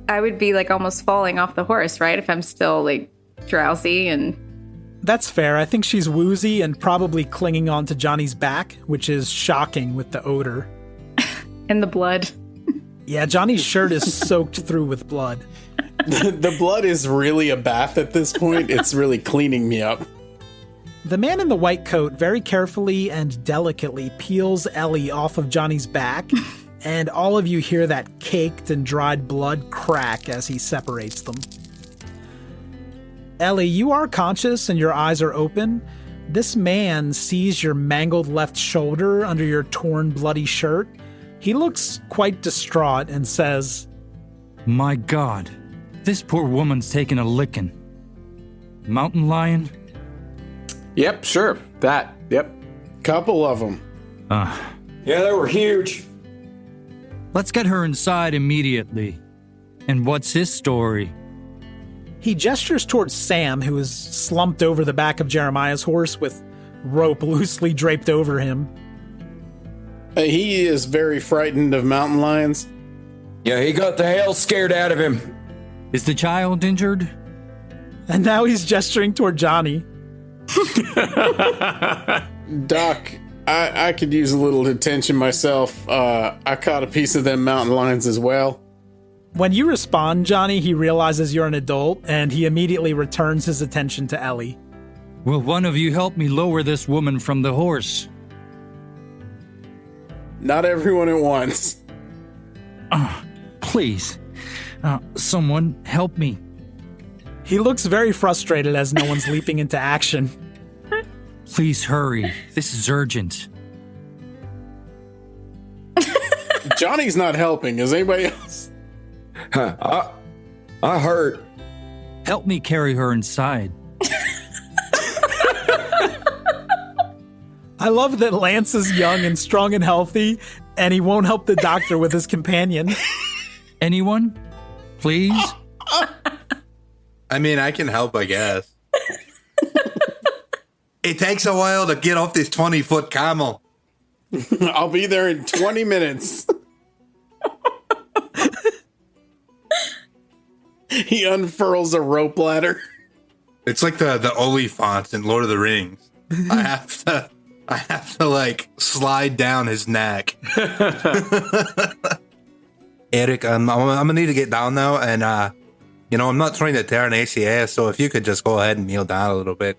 I would be like almost falling off the horse, right? If I'm still like drowsy and... That's fair. I think she's woozy and probably clinging onto Johnny's back, which is shocking with the odor. And the blood. Yeah, Johnny's shirt is soaked through with blood. The blood is really a bath at this point. It's really cleaning me up. The man in the white coat very carefully and delicately peels Ellie off of Johnny's back, and all of you hear that caked and dried blood crack as he separates them. Ellie, you are conscious and your eyes are open. This man sees your mangled left shoulder under your torn, bloody shirt. He looks quite distraught and says, My God, this poor woman's taken a licking. Mountain lion? Yep, sure. That, yep. Couple of them. Yeah, they were huge. Let's get her inside immediately. And what's his story? He gestures towards Sam, who is slumped over the back of Jeremiah's horse with rope loosely draped over him. He is very frightened of mountain lions. Yeah, he got the hell scared out of him. Is the child injured? And now he's gesturing toward Johnny. Doc, I could use a little attention myself. I caught a piece of them mountain lions as well. When you respond, Johnny, he realizes you're an adult, and he immediately returns his attention to Ellie. Will one of you help me lower this woman from the horse? Not everyone at once. Please. Someone help me. He looks very frustrated as no one's leaping into action. Please hurry. This is urgent. Johnny's not helping. Is anybody else? I hurt. Help me carry her inside. I love that Lance is young and strong and healthy, and he won't help the doctor with his companion. Anyone? Please? I mean, I can help, I guess. It takes a while to get off this 20-foot camel. I'll be there in 20 minutes. He unfurls a rope ladder. It's like the Oliphant in Lord of the Rings. I have to like slide down his neck. Eric, I'm gonna need to get down now, and I'm not trying to tear an ACS, so if you could just go ahead and kneel down a little bit.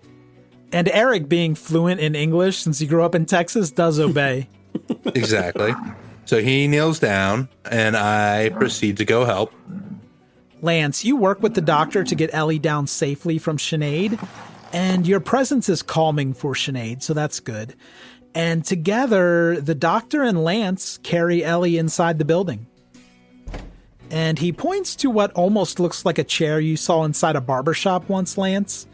And Eric, being fluent in English since he grew up in Texas, does obey. Exactly. So he kneels down, and I proceed to go help. Lance, you work with the doctor to get Ellie down safely from Sinead, and your presence is calming for Sinead, so that's good. And together, the doctor and Lance carry Ellie inside the building. And he points to what almost looks like a chair you saw inside a barbershop once, Lance.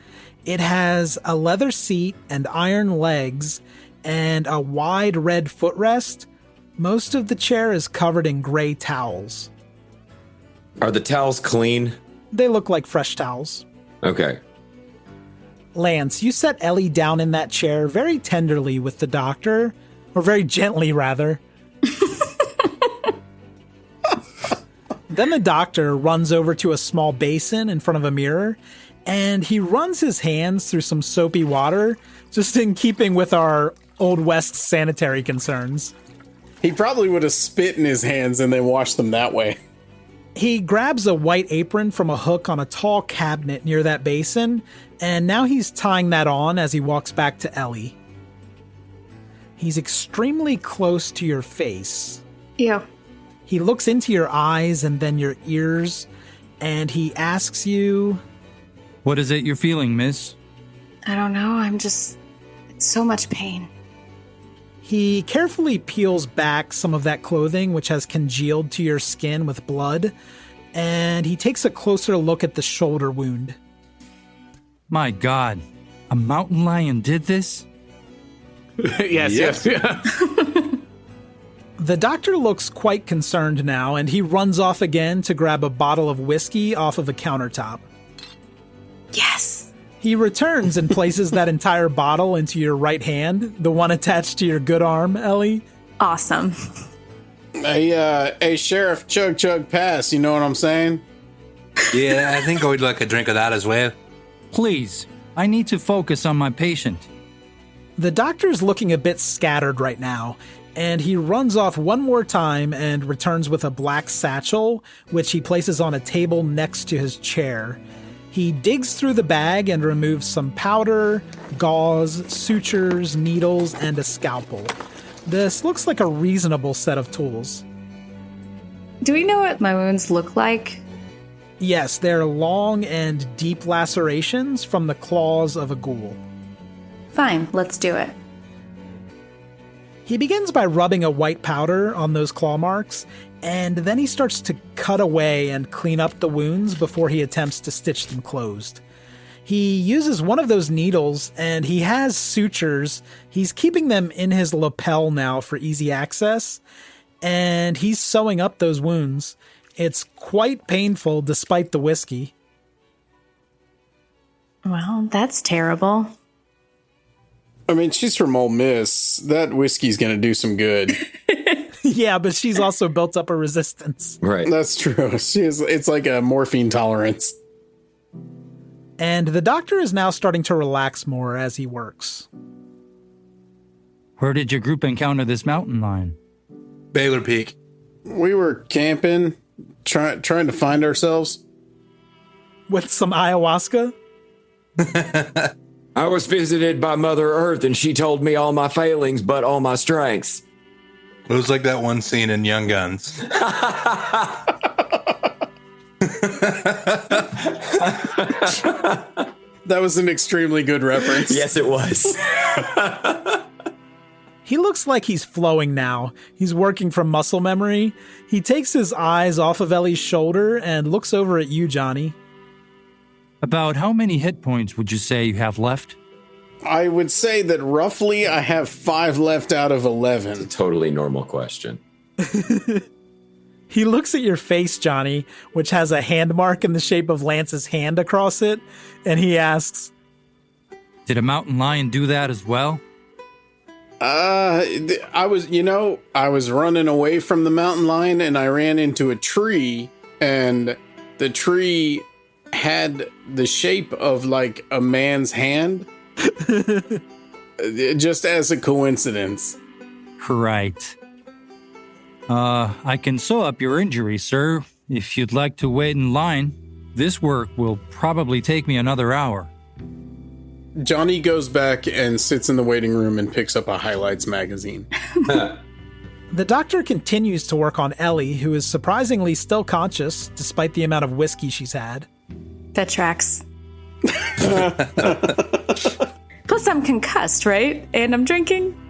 It has a leather seat and iron legs and a wide red footrest. Most of the chair is covered in gray towels. Are the towels clean? They look like fresh towels. Okay. Lance, you set Ellie down in that chair very tenderly with the doctor, or very gently, rather. Then the doctor runs over to a small basin in front of a mirror, and he runs his hands through some soapy water, just in keeping with our Old West sanitary concerns. He probably would have spit in his hands and then washed them that way. He grabs a white apron from a hook on a tall cabinet near that basin, and now he's tying that on as he walks back to Ellie. He's extremely close to your face. Yeah. He looks into your eyes and then your ears, and he asks you... What is it you're feeling, miss? I don't know. It's so much pain. He carefully peels back some of that clothing, which has congealed to your skin with blood, and he takes a closer look at the shoulder wound. My God, a mountain lion did this? Yes. The doctor looks quite concerned now, and he runs off again to grab a bottle of whiskey off of a countertop. Yes! He returns and places that entire bottle into your right hand, the one attached to your good arm, Ellie. Awesome. Hey, Sheriff, chug pass, you know what I'm saying? Yeah, I think I would like a drink of that as well. Please, I need to focus on my patient. The doctor's looking a bit scattered right now, and he runs off one more time and returns with a black satchel, which he places on a table next to his chair. He digs through the bag and removes some powder, gauze, sutures, needles, and a scalpel. This looks like a reasonable set of tools. Do we know what my wounds look like? Yes, they're long and deep lacerations from the claws of a ghoul. Fine, let's do it. He begins by rubbing a white powder on those claw marks, and then he starts to cut away and clean up the wounds before he attempts to stitch them closed. He uses one of those needles, and he has sutures. He's keeping them in his lapel now for easy access, and he's sewing up those wounds. It's quite painful despite the whiskey. Well, that's terrible. I mean, she's from Ole Miss. That whiskey's gonna do some good. Yeah, but she's also built up a resistance. Right. That's true. It's like a morphine tolerance. And the doctor is now starting to relax more as he works. Where did your group encounter this mountain lion? Baylor Peak. We were camping, trying to find ourselves. With some ayahuasca? I was visited by Mother Earth, and she told me all my failings, but all my strengths. It was like that one scene in Young Guns. That was an extremely good reference. Yes, it was. He looks like he's flowing now. He's working from muscle memory. He takes his eyes off of Ellie's shoulder and looks over at you, Johnny. About how many hit points would you say you have left? I would say that roughly I have 5 left out of 11. It's a totally normal question. He looks at your face, Johnny, which has a hand mark in the shape of Lance's hand across it, and he asks, Did a mountain lion do that as well? I was running away from the mountain lion, and I ran into a tree, and the tree had the shape of like a man's hand. Just as a coincidence. Right. I can sew up your injury, sir, if you'd like to wait in line. This work will probably take me another hour. Johnny goes back and sits in the waiting room and picks up a highlights magazine. The doctor continues to work on Ellie, who is surprisingly still conscious despite the amount of whiskey she's had. That tracks. Plus, I'm concussed, right? And I'm drinking.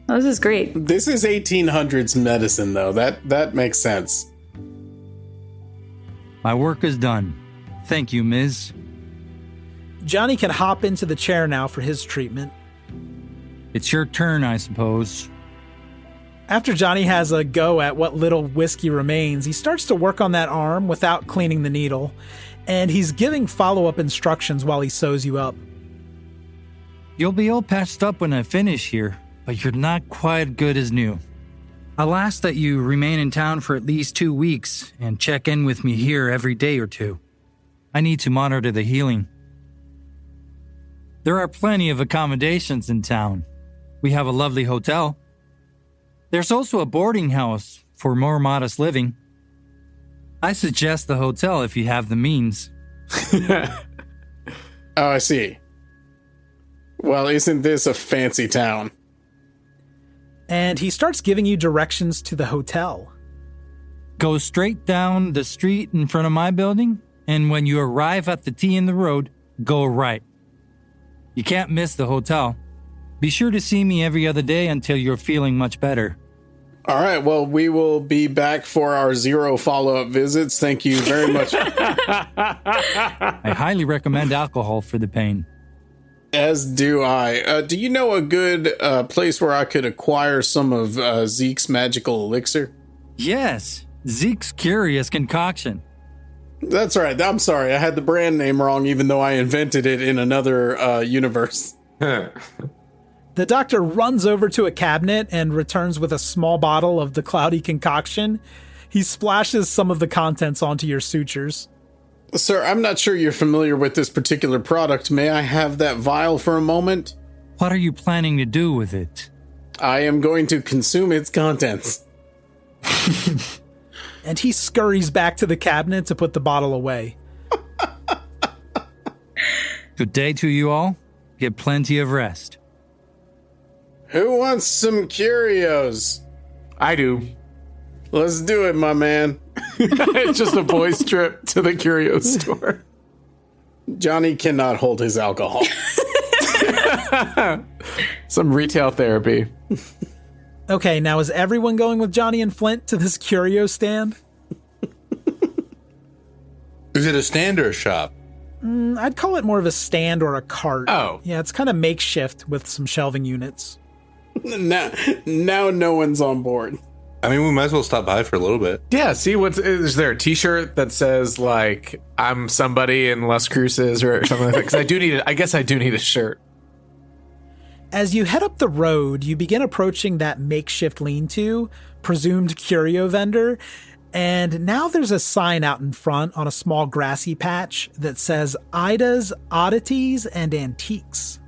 Oh, this is great. This is 1800s medicine, though. That makes sense. My work is done. Thank you, Ms. Johnny can hop into the chair now for his treatment. It's your turn, I suppose. After Johnny has a go at what little whiskey remains, he starts to work on that arm without cleaning the needle, and he's giving follow-up instructions while he sews you up. You'll be all patched up when I finish here, but you're not quite good as new. I'll ask that you remain in town for at least 2 weeks and check in with me here every day or two. I need to monitor the healing. There are plenty of accommodations in town. We have a lovely hotel. There's also a boarding house for more modest living. I suggest the hotel if you have the means. Oh, I see. Well, isn't this a fancy town? And he starts giving you directions to the hotel. Go straight down the street in front of my building, and when you arrive at the T in the road, go right. You can't miss the hotel. Be sure to see me every other day until you're feeling much better. All right, well, we will be back for our 0 follow-up visits. Thank you very much. I highly recommend alcohol for the pain. As do I. Do you know a good place where I could acquire some of Zeke's magical elixir? Yes, Zeke's curious concoction. That's right. I'm sorry. I had the brand name wrong, even though I invented it in another universe. The doctor runs over to a cabinet and returns with a small bottle of the cloudy concoction. He splashes some of the contents onto your sutures. Sir, I'm not sure you're familiar with this particular product. May I have that vial for a moment? What are you planning to do with it? I am going to consume its contents. And he scurries back to the cabinet to put the bottle away. Good day to you all. Get plenty of rest. Who wants some curios? I do. Let's do it, my man. It's just a boys' trip to the curio store. Johnny cannot hold his alcohol. Some retail therapy. Okay, now is everyone going with Johnny and Flint to this curio stand? Is it a stand or a shop? I'd call it more of a stand or a cart. Oh. Yeah, it's kind of makeshift with some shelving units. Now no one's on board. I mean, we might as well stop by for a little bit. Yeah, see, is there a t-shirt that says, like, I'm somebody in Las Cruces or something like that? Because I guess I do need a shirt. As you head up the road, you begin approaching that makeshift lean-to, presumed curio vendor, and now there's a sign out in front on a small grassy patch that says Ida's Oddities and Antiques.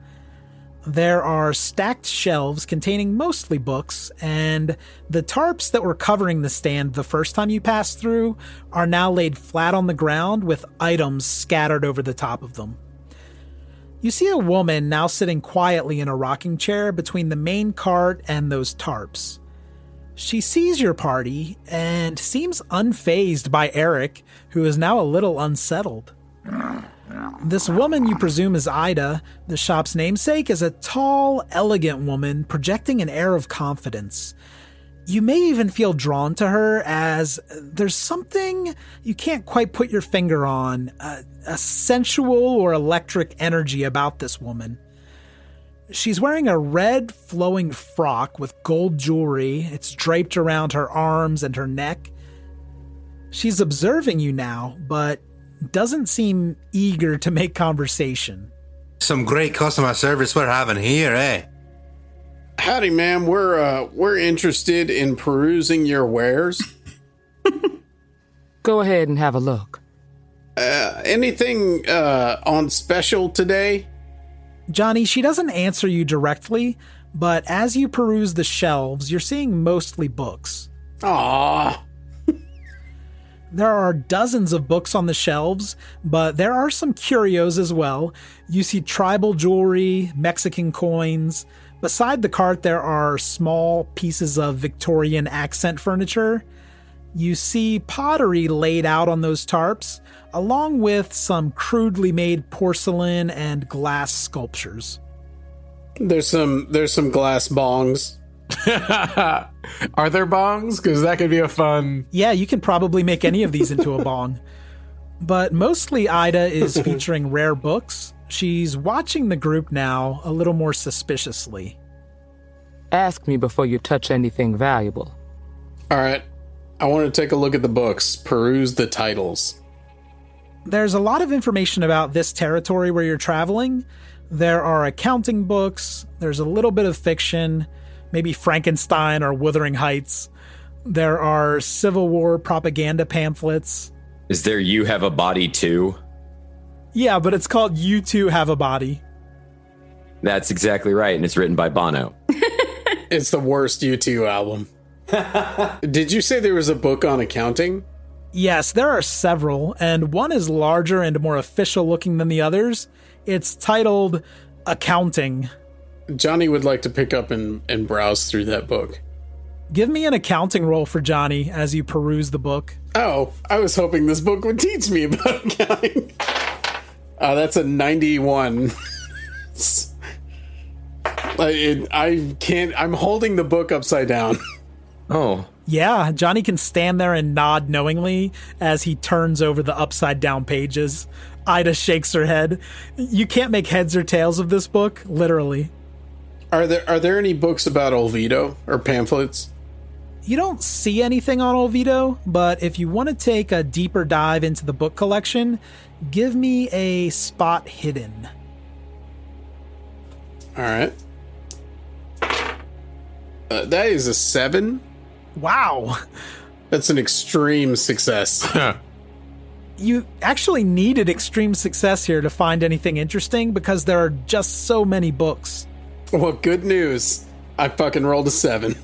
There are stacked shelves containing mostly books, and the tarps that were covering the stand the first time you passed through are now laid flat on the ground with items scattered over the top of them. You see a woman now sitting quietly in a rocking chair between the main cart and those tarps. She sees your party and seems unfazed by Eric, who is now a little unsettled. This woman you presume is Ida, the shop's namesake, is a tall, elegant woman projecting an air of confidence. You may even feel drawn to her as there's something you can't quite put your finger on, a sensual or electric energy about this woman. She's wearing a red flowing frock with gold jewelry. It's draped around her arms and her neck. She's observing you now, but doesn't seem eager to make conversation. Some great customer service we're having here, eh? Howdy, ma'am. We're interested in perusing your wares. Go ahead and have a look. Anything on special today? Johnny, she doesn't answer you directly, but as you peruse the shelves, you're seeing mostly books. Aww. There are dozens of books on the shelves, but there are some curios as well. You see tribal jewelry, Mexican coins. Beside the cart, there are small pieces of Victorian accent furniture. You see pottery laid out on those tarps, along with some crudely made porcelain and glass sculptures. There's some glass bongs. Are there bongs? Because that could be a fun... Yeah, you can probably make any of these into a bong. But mostly Ida is featuring rare books. She's watching the group now a little more suspiciously. Ask me before you touch anything valuable. All right. I want to take a look at the books, peruse the titles. There's a lot of information about this territory where you're traveling. There are accounting books. There's a little bit of fiction, maybe Frankenstein or Wuthering Heights. There are Civil War propaganda pamphlets. Is there You Have a Body Too? Yeah, but it's called You Too Have a Body. That's exactly right, and it's written by Bono. It's the worst U2 album. Did you say there was a book on accounting? Yes, there are several, and one is larger and more official looking than the others. It's titled Accounting. Johnny would like to pick up and browse through that book. Give me an accounting roll for Johnny as you peruse the book. Oh, I was hoping this book would teach me about accounting. That's a 91. I can't. I'm holding the book upside down. Oh. Yeah, Johnny can stand there and nod knowingly as he turns over the upside down pages. Ida shakes her head. You can't make heads or tails of this book, literally. Are there any books about Olvido or pamphlets? You don't see anything on Olvido, but if you want to take a deeper dive into the book collection, give me a spot hidden. All right. That is a 7. Wow. That's an extreme success. You actually needed extreme success here to find anything interesting because there are just so many books. Well, good news. I fucking rolled a 7.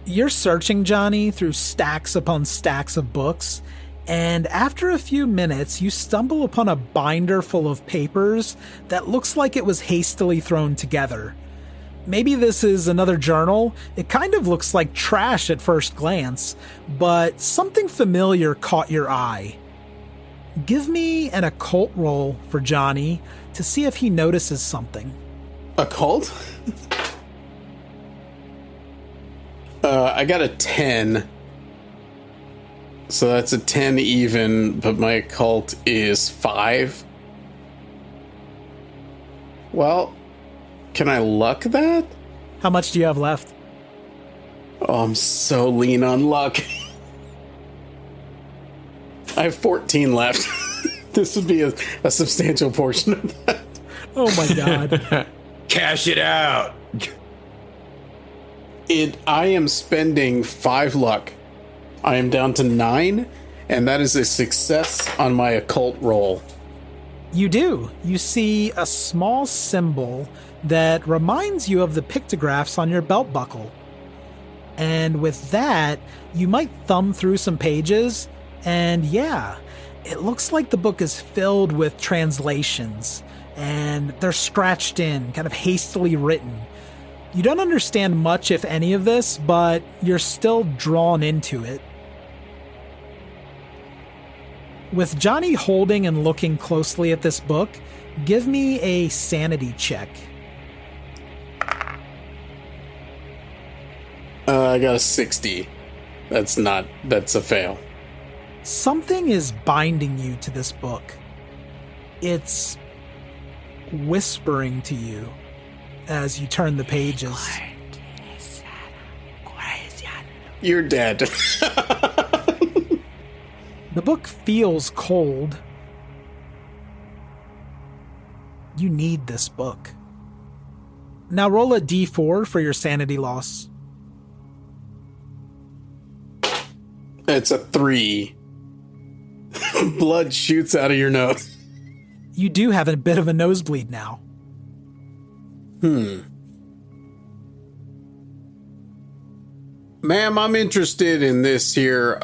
You're searching, Johnny, through stacks upon stacks of books, and after a few minutes, you stumble upon a binder full of papers that looks like it was hastily thrown together. Maybe this is another journal. It kind of looks like trash at first glance, but something familiar caught your eye. Give me an occult roll for Johnny to see if he notices something. Occult? I got a 10. So that's a 10 even, but my occult is 5. Well, can I luck that? How much do you have left? Oh, I'm so lean on luck. I have 14 left. This would be a substantial portion of that. Oh my god. Cash it out. I am spending 5 luck. I am down to 9, and that is a success on my occult roll. You do. You see a small symbol that reminds you of the pictographs on your belt buckle. And with that, you might thumb through some pages, and yeah, it looks like the book is filled with translations, and they're scratched in, kind of hastily written. You don't understand much, if any of this, but you're still drawn into it. With Johnny holding and looking closely at this book, give me a sanity check. I got a 60. That's a fail. Something is binding you to this book. It's whispering to you as you turn the pages. You're dead. The book feels cold. You need this book. Now roll a d4 for your sanity loss. It's a 3. Blood shoots out of your nose. You do have a bit of a nosebleed now. Ma'am, I'm interested in this here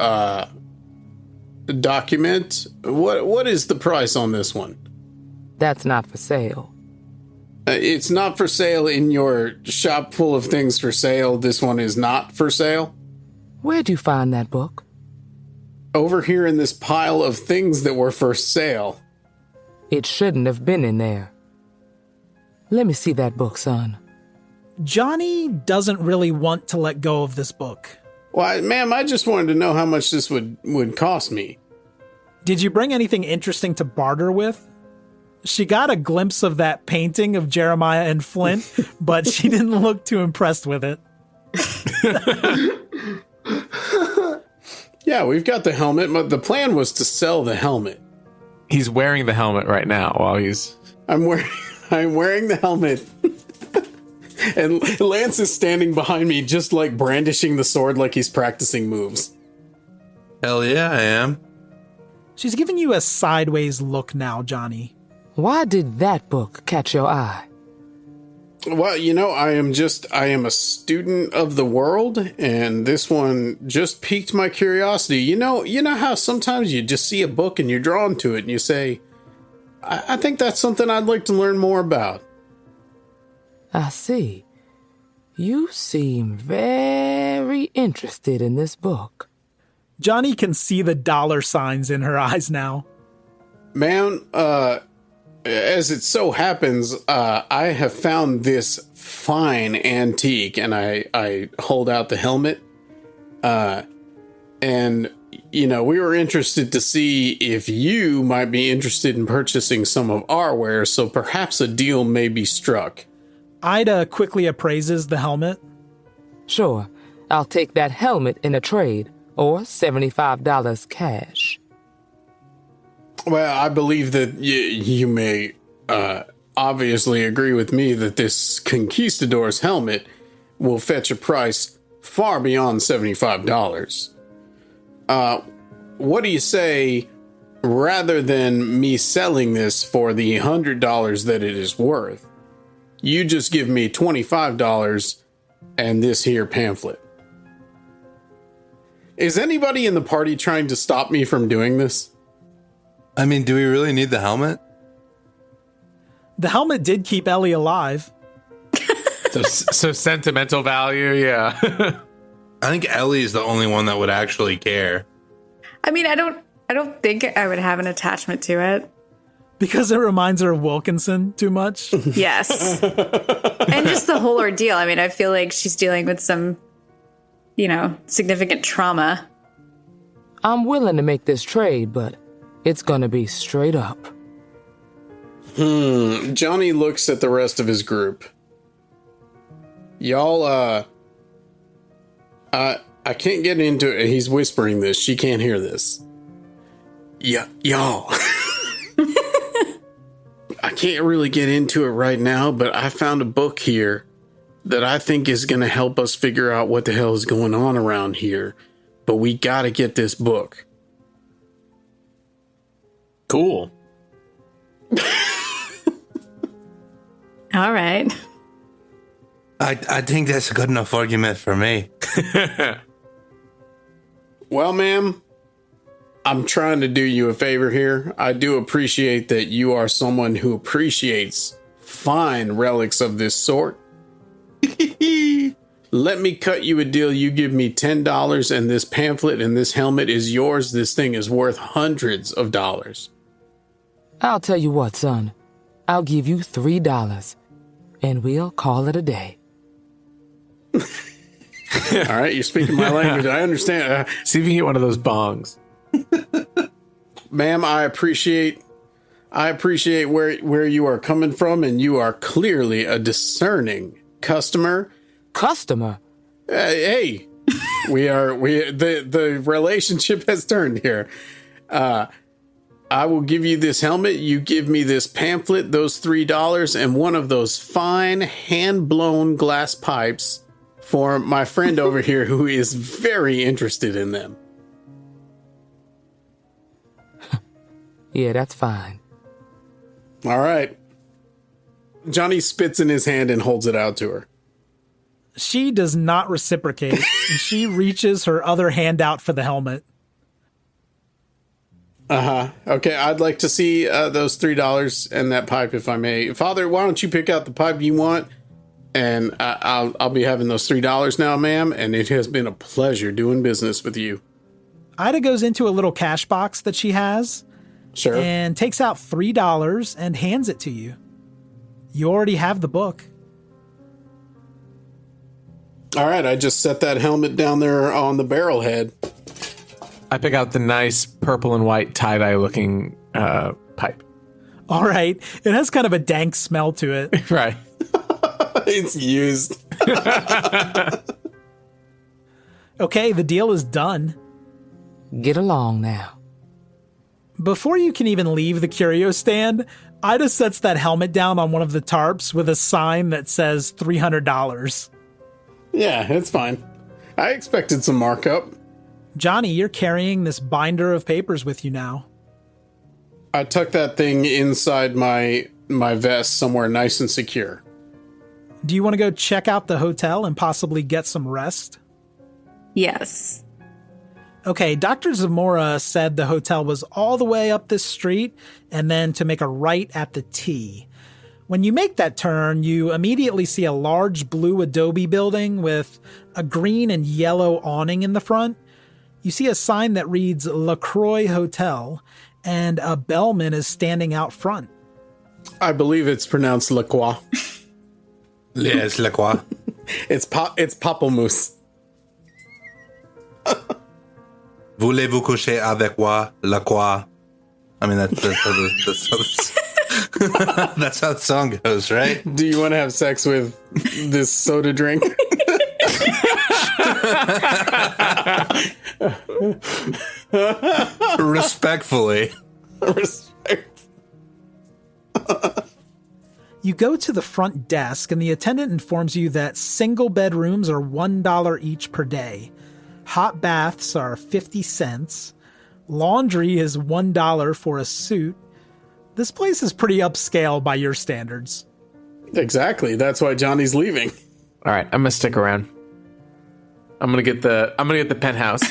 document. What is the price on this one? That's not for sale. It's not for sale in your shop full of things for sale. This one is not for sale. Where'd you find that book? Over here in this pile of things that were for sale. It shouldn't have been in there. Let me see that book, son. Johnny doesn't really want to let go of this book. Why, ma'am, I just wanted to know how much this would cost me. Did you bring anything interesting to barter with? She got a glimpse of that painting of Jeremiah and Flint, but she didn't look too impressed with it. Yeah, we've got the helmet, but the plan was to sell the helmet. He's wearing the helmet right now while he's... I'm wearing the helmet. And Lance is standing behind me, just like brandishing the sword like he's practicing moves. Hell yeah, I am. She's giving you a sideways look now, Johnny. Why did that book catch your eye? Well, I am a student of the world, and this one just piqued my curiosity. You know how sometimes you just see a book and you're drawn to it and you say, I think that's something I'd like to learn more about. I see. You seem very interested in this book. Johnny can see the dollar signs in her eyes now. Man, as it so happens, I have found this fine antique, and I hold out the helmet. And, we were interested to see if you might be interested in purchasing some of our wares, so perhaps a deal may be struck. Ida quickly appraises the helmet. Sure, I'll take that helmet in a trade, or $75 cash. Well, I believe that you may obviously agree with me that this conquistador's helmet will fetch a price far beyond $75. What do you say, rather than me selling this for the $100 that it is worth, you just give me $25 and this here pamphlet? Is anybody in the party trying to stop me from doing this? I mean, do we really need the helmet? The helmet did keep Ellie alive. So sentimental value, yeah. I think Ellie is the only one that would actually care. I mean, I don't think I would have an attachment to it. Because it reminds her of Wilkinson too much? Yes. And just the whole ordeal. I mean, I feel like she's dealing with some, significant trauma. I'm willing to make this trade, but it's gonna be straight up. Johnny looks at the rest of his group. Y'all, I can't get into it. He's whispering this. She can't hear this. Y'all. I can't really get into it right now, but I found a book here that I think is going to help us figure out what the hell is going on around here. But we got to get this book. Cool. All right. I think that's a good enough argument for me. Well, ma'am, I'm trying to do you a favor here. I do appreciate that you are someone who appreciates fine relics of this sort. Let me cut you a deal. You give me $10 and this pamphlet and this helmet is yours. This thing is worth hundreds of dollars. I'll tell you what, son. I'll give you $3, and we'll call it a day. All right, you're speaking my language. I understand. See if you can get one of those bongs. Ma'am, I appreciate where you are coming from, and you are clearly a discerning customer. Customer? Hey, the relationship has turned here. I will give you this helmet. You give me this pamphlet, those $3, and one of those fine hand-blown glass pipes for my friend over here who is very interested in them. Yeah, that's fine. All right. Johnny spits in his hand and holds it out to her. She does not reciprocate, and she reaches her other hand out for the helmet. Okay, I'd like to see those $3 and that pipe, if I may. Father, why don't you pick out the pipe you want? And I'll be having those $3 now, ma'am. And it has been a pleasure doing business with you. Ida goes into a little cash box that she has. Sure. And takes out $3 and hands it to you. You already have the book. All right, I just set that helmet down there on the barrel head. I pick out the nice purple and white tie-dye looking pipe. All right. It has kind of a dank smell to it. Right. It's used. Okay, the deal is done. Get along now. Before you can even leave the curio stand, Ida sets that helmet down on one of the tarps with a sign that says $300. Yeah, it's fine. I expected some markup. Johnny, you're carrying this binder of papers with you now. I tuck that thing inside my vest somewhere nice and secure. Do you want to go check out the hotel and possibly get some rest? Yes. Okay, Dr. Zamora said the hotel was all the way up this street and then to make a right at the T. When you make that turn, you immediately see a large blue adobe building with a green and yellow awning in the front. You see a sign that reads La Croix Hotel, and a bellman is standing out front. I believe it's pronounced La Croix. Yes, La Croix. It's Pamplemousse. Voulez-vous coucher avec moi, La Croix? I mean, that's how the song goes, right? Do you want to have sex with this soda drink? Respectfully. You You go to the front desk, and the attendant informs you that single bedrooms are $1 each per day. Hot baths are 50 cents. Laundry is $1 for a suit. This place is pretty upscale by your standards. Exactly. That's why Johnny's leaving. All right, I'm gonna stick around. I'm gonna get the penthouse.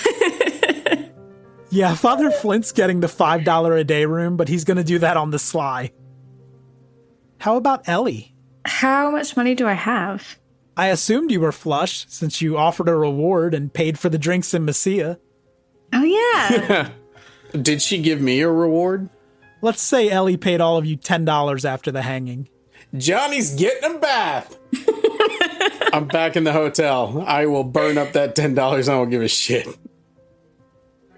Yeah, Father Flint's getting the $5 a day room, but he's gonna do that on the sly. How about Ellie? How much money do I have? I assumed you were flush since you offered a reward and paid for the drinks in Messia. Oh, yeah. Did she give me a reward? Let's say Ellie paid all of you $10 after the hanging. Johnny's getting a bath. I'm back in the hotel. I will burn up that $10. I don't give a shit.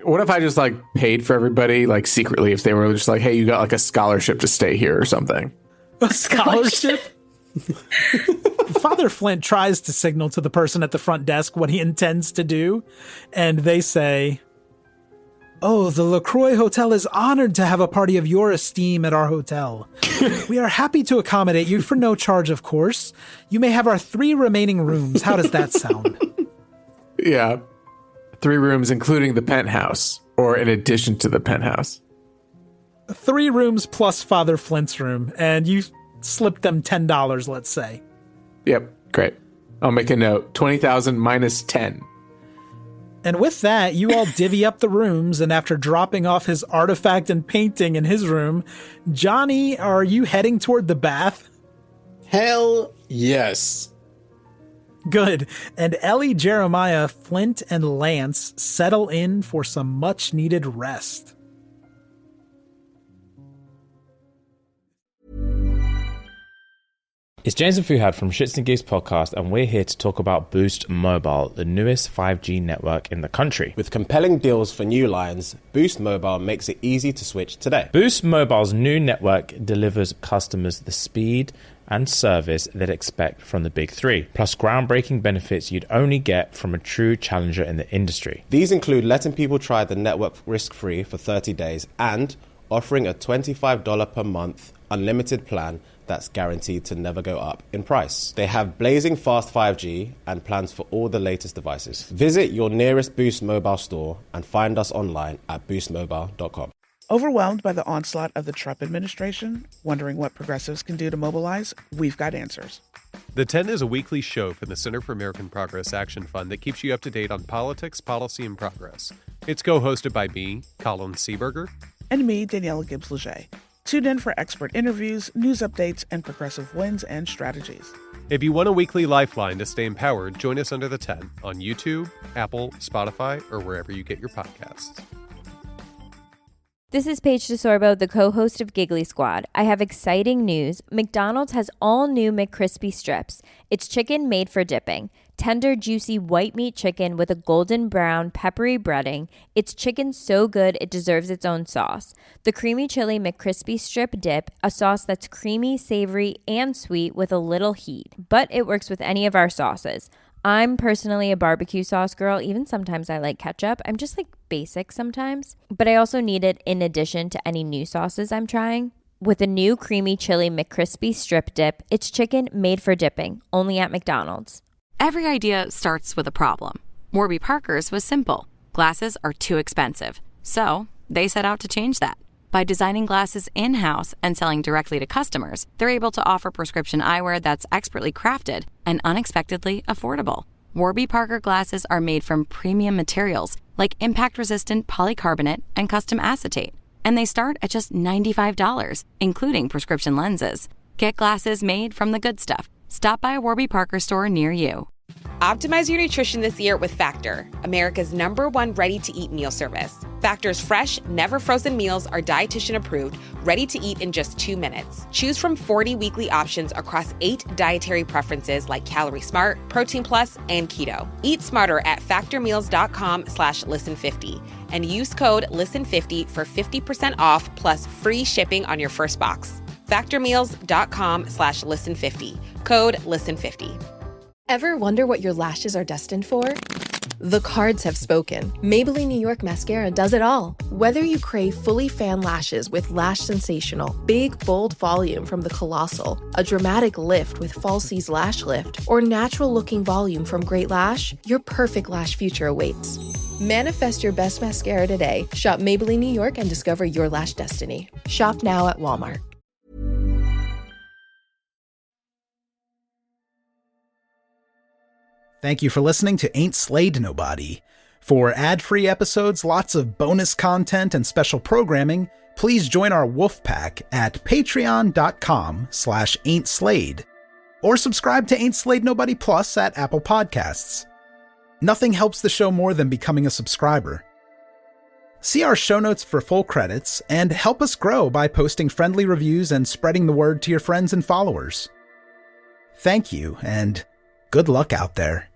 What if I just like paid for everybody like secretly if they were just like, hey, you got like a scholarship to stay here or something? A scholarship? Father Flint tries to signal to the person at the front desk what he intends to do, and they say, "Oh, the LaCroix Hotel is honored to have a party of your esteem at our hotel. We are happy to accommodate you for no charge, of course. You may have our 3 remaining rooms. How does that sound?" Yeah. 3 rooms, including the penthouse, or in addition to the penthouse. 3 rooms plus Father Flint's room, and you slipped them $10, let's say. Yep, great. I'll make a note. 20,000 minus 10. And with that, you all divvy up the rooms, and after dropping off his artifact and painting in his room, Johnny, are you heading toward the bath? Hell yes. Good. And Ellie, Jeremiah, Flint, and Lance settle in for some much-needed rest. It's James and Fuhad from Shits and Gigs podcast, and we're here to talk about Boost Mobile, the newest 5G network in the country. With compelling deals for new lines, Boost Mobile makes it easy to switch today. Boost Mobile's new network delivers customers the speed and service they'd expect from the big 3, plus groundbreaking benefits you'd only get from a true challenger in the industry. These include letting people try the network risk-free for 30 days and offering a $25 per month unlimited plan that's guaranteed to never go up in price. They have blazing fast 5G and plans for all the latest devices. Visit your nearest Boost Mobile store and find us online at boostmobile.com. Overwhelmed by the onslaught of the Trump administration? Wondering what progressives can do to mobilize? We've got answers. The 10 is a weekly show from the Center for American Progress Action Fund that keeps you up to date on politics, policy, and progress. It's co-hosted by me, Colin Seaberger. And me, Daniela Gibbs-Leger. Tune in for expert interviews, news updates, and progressive wins and strategies. If you want a weekly lifeline to stay empowered, join us under the 10 on YouTube, Apple, Spotify, or wherever you get your podcasts. This is Paige DeSorbo, the co-host of Giggly Squad. I have exciting news. McDonald's has all new McCrispy strips. It's chicken made for dipping. Tender, juicy white meat chicken with a golden brown, peppery breading. It's chicken so good it deserves its own sauce. The creamy chili McCrispy strip dip, a sauce that's creamy, savory, and sweet with a little heat. But it works with any of our sauces. I'm personally a barbecue sauce girl. Even sometimes I like ketchup. I'm just like basic sometimes. But I also need it in addition to any new sauces I'm trying. With a new creamy chili McCrispy strip dip, it's chicken made for dipping, only at McDonald's. Every idea starts with a problem. Warby Parker's was simple. Glasses are too expensive. So they set out to change that. By designing glasses in-house and selling directly to customers, they're able to offer prescription eyewear that's expertly crafted and unexpectedly affordable. Warby Parker glasses are made from premium materials like impact-resistant polycarbonate and custom acetate. And they start at just $95, including prescription lenses. Get glasses made from the good stuff. Stop by a Warby Parker store near you. Optimize your nutrition this year with Factor, America's #1 ready-to-eat meal service. Factor's fresh, never frozen meals are dietitian approved, ready to eat in just 2 minutes. Choose from 40 weekly options across 8 dietary preferences like Calorie Smart, Protein Plus, and Keto. Eat smarter at factormeals.com/listen50 and use code listen50 for 50% off plus free shipping on your first box. Factormeals.com/listen50. Code listen50. Ever wonder what your lashes are destined for? The cards have spoken. Maybelline New York Mascara does it all. Whether you crave fully fan lashes with Lash Sensational, big, bold volume from the Colossal, a dramatic lift with Falsies Lash Lift, or natural-looking volume from Great Lash, your perfect lash future awaits. Manifest your best mascara today. Shop Maybelline New York and discover your lash destiny. Shop now at Walmart. Thank you for listening to Ain't Slayed Nobody. For ad-free episodes, lots of bonus content, and special programming, please join our wolf pack at patreon.com/ain'tslayed, or subscribe to Ain't Slayed Nobody Plus at Apple Podcasts. Nothing helps the show more than becoming a subscriber. See our show notes for full credits, and help us grow by posting friendly reviews and spreading the word to your friends and followers. Thank you, and good luck out there.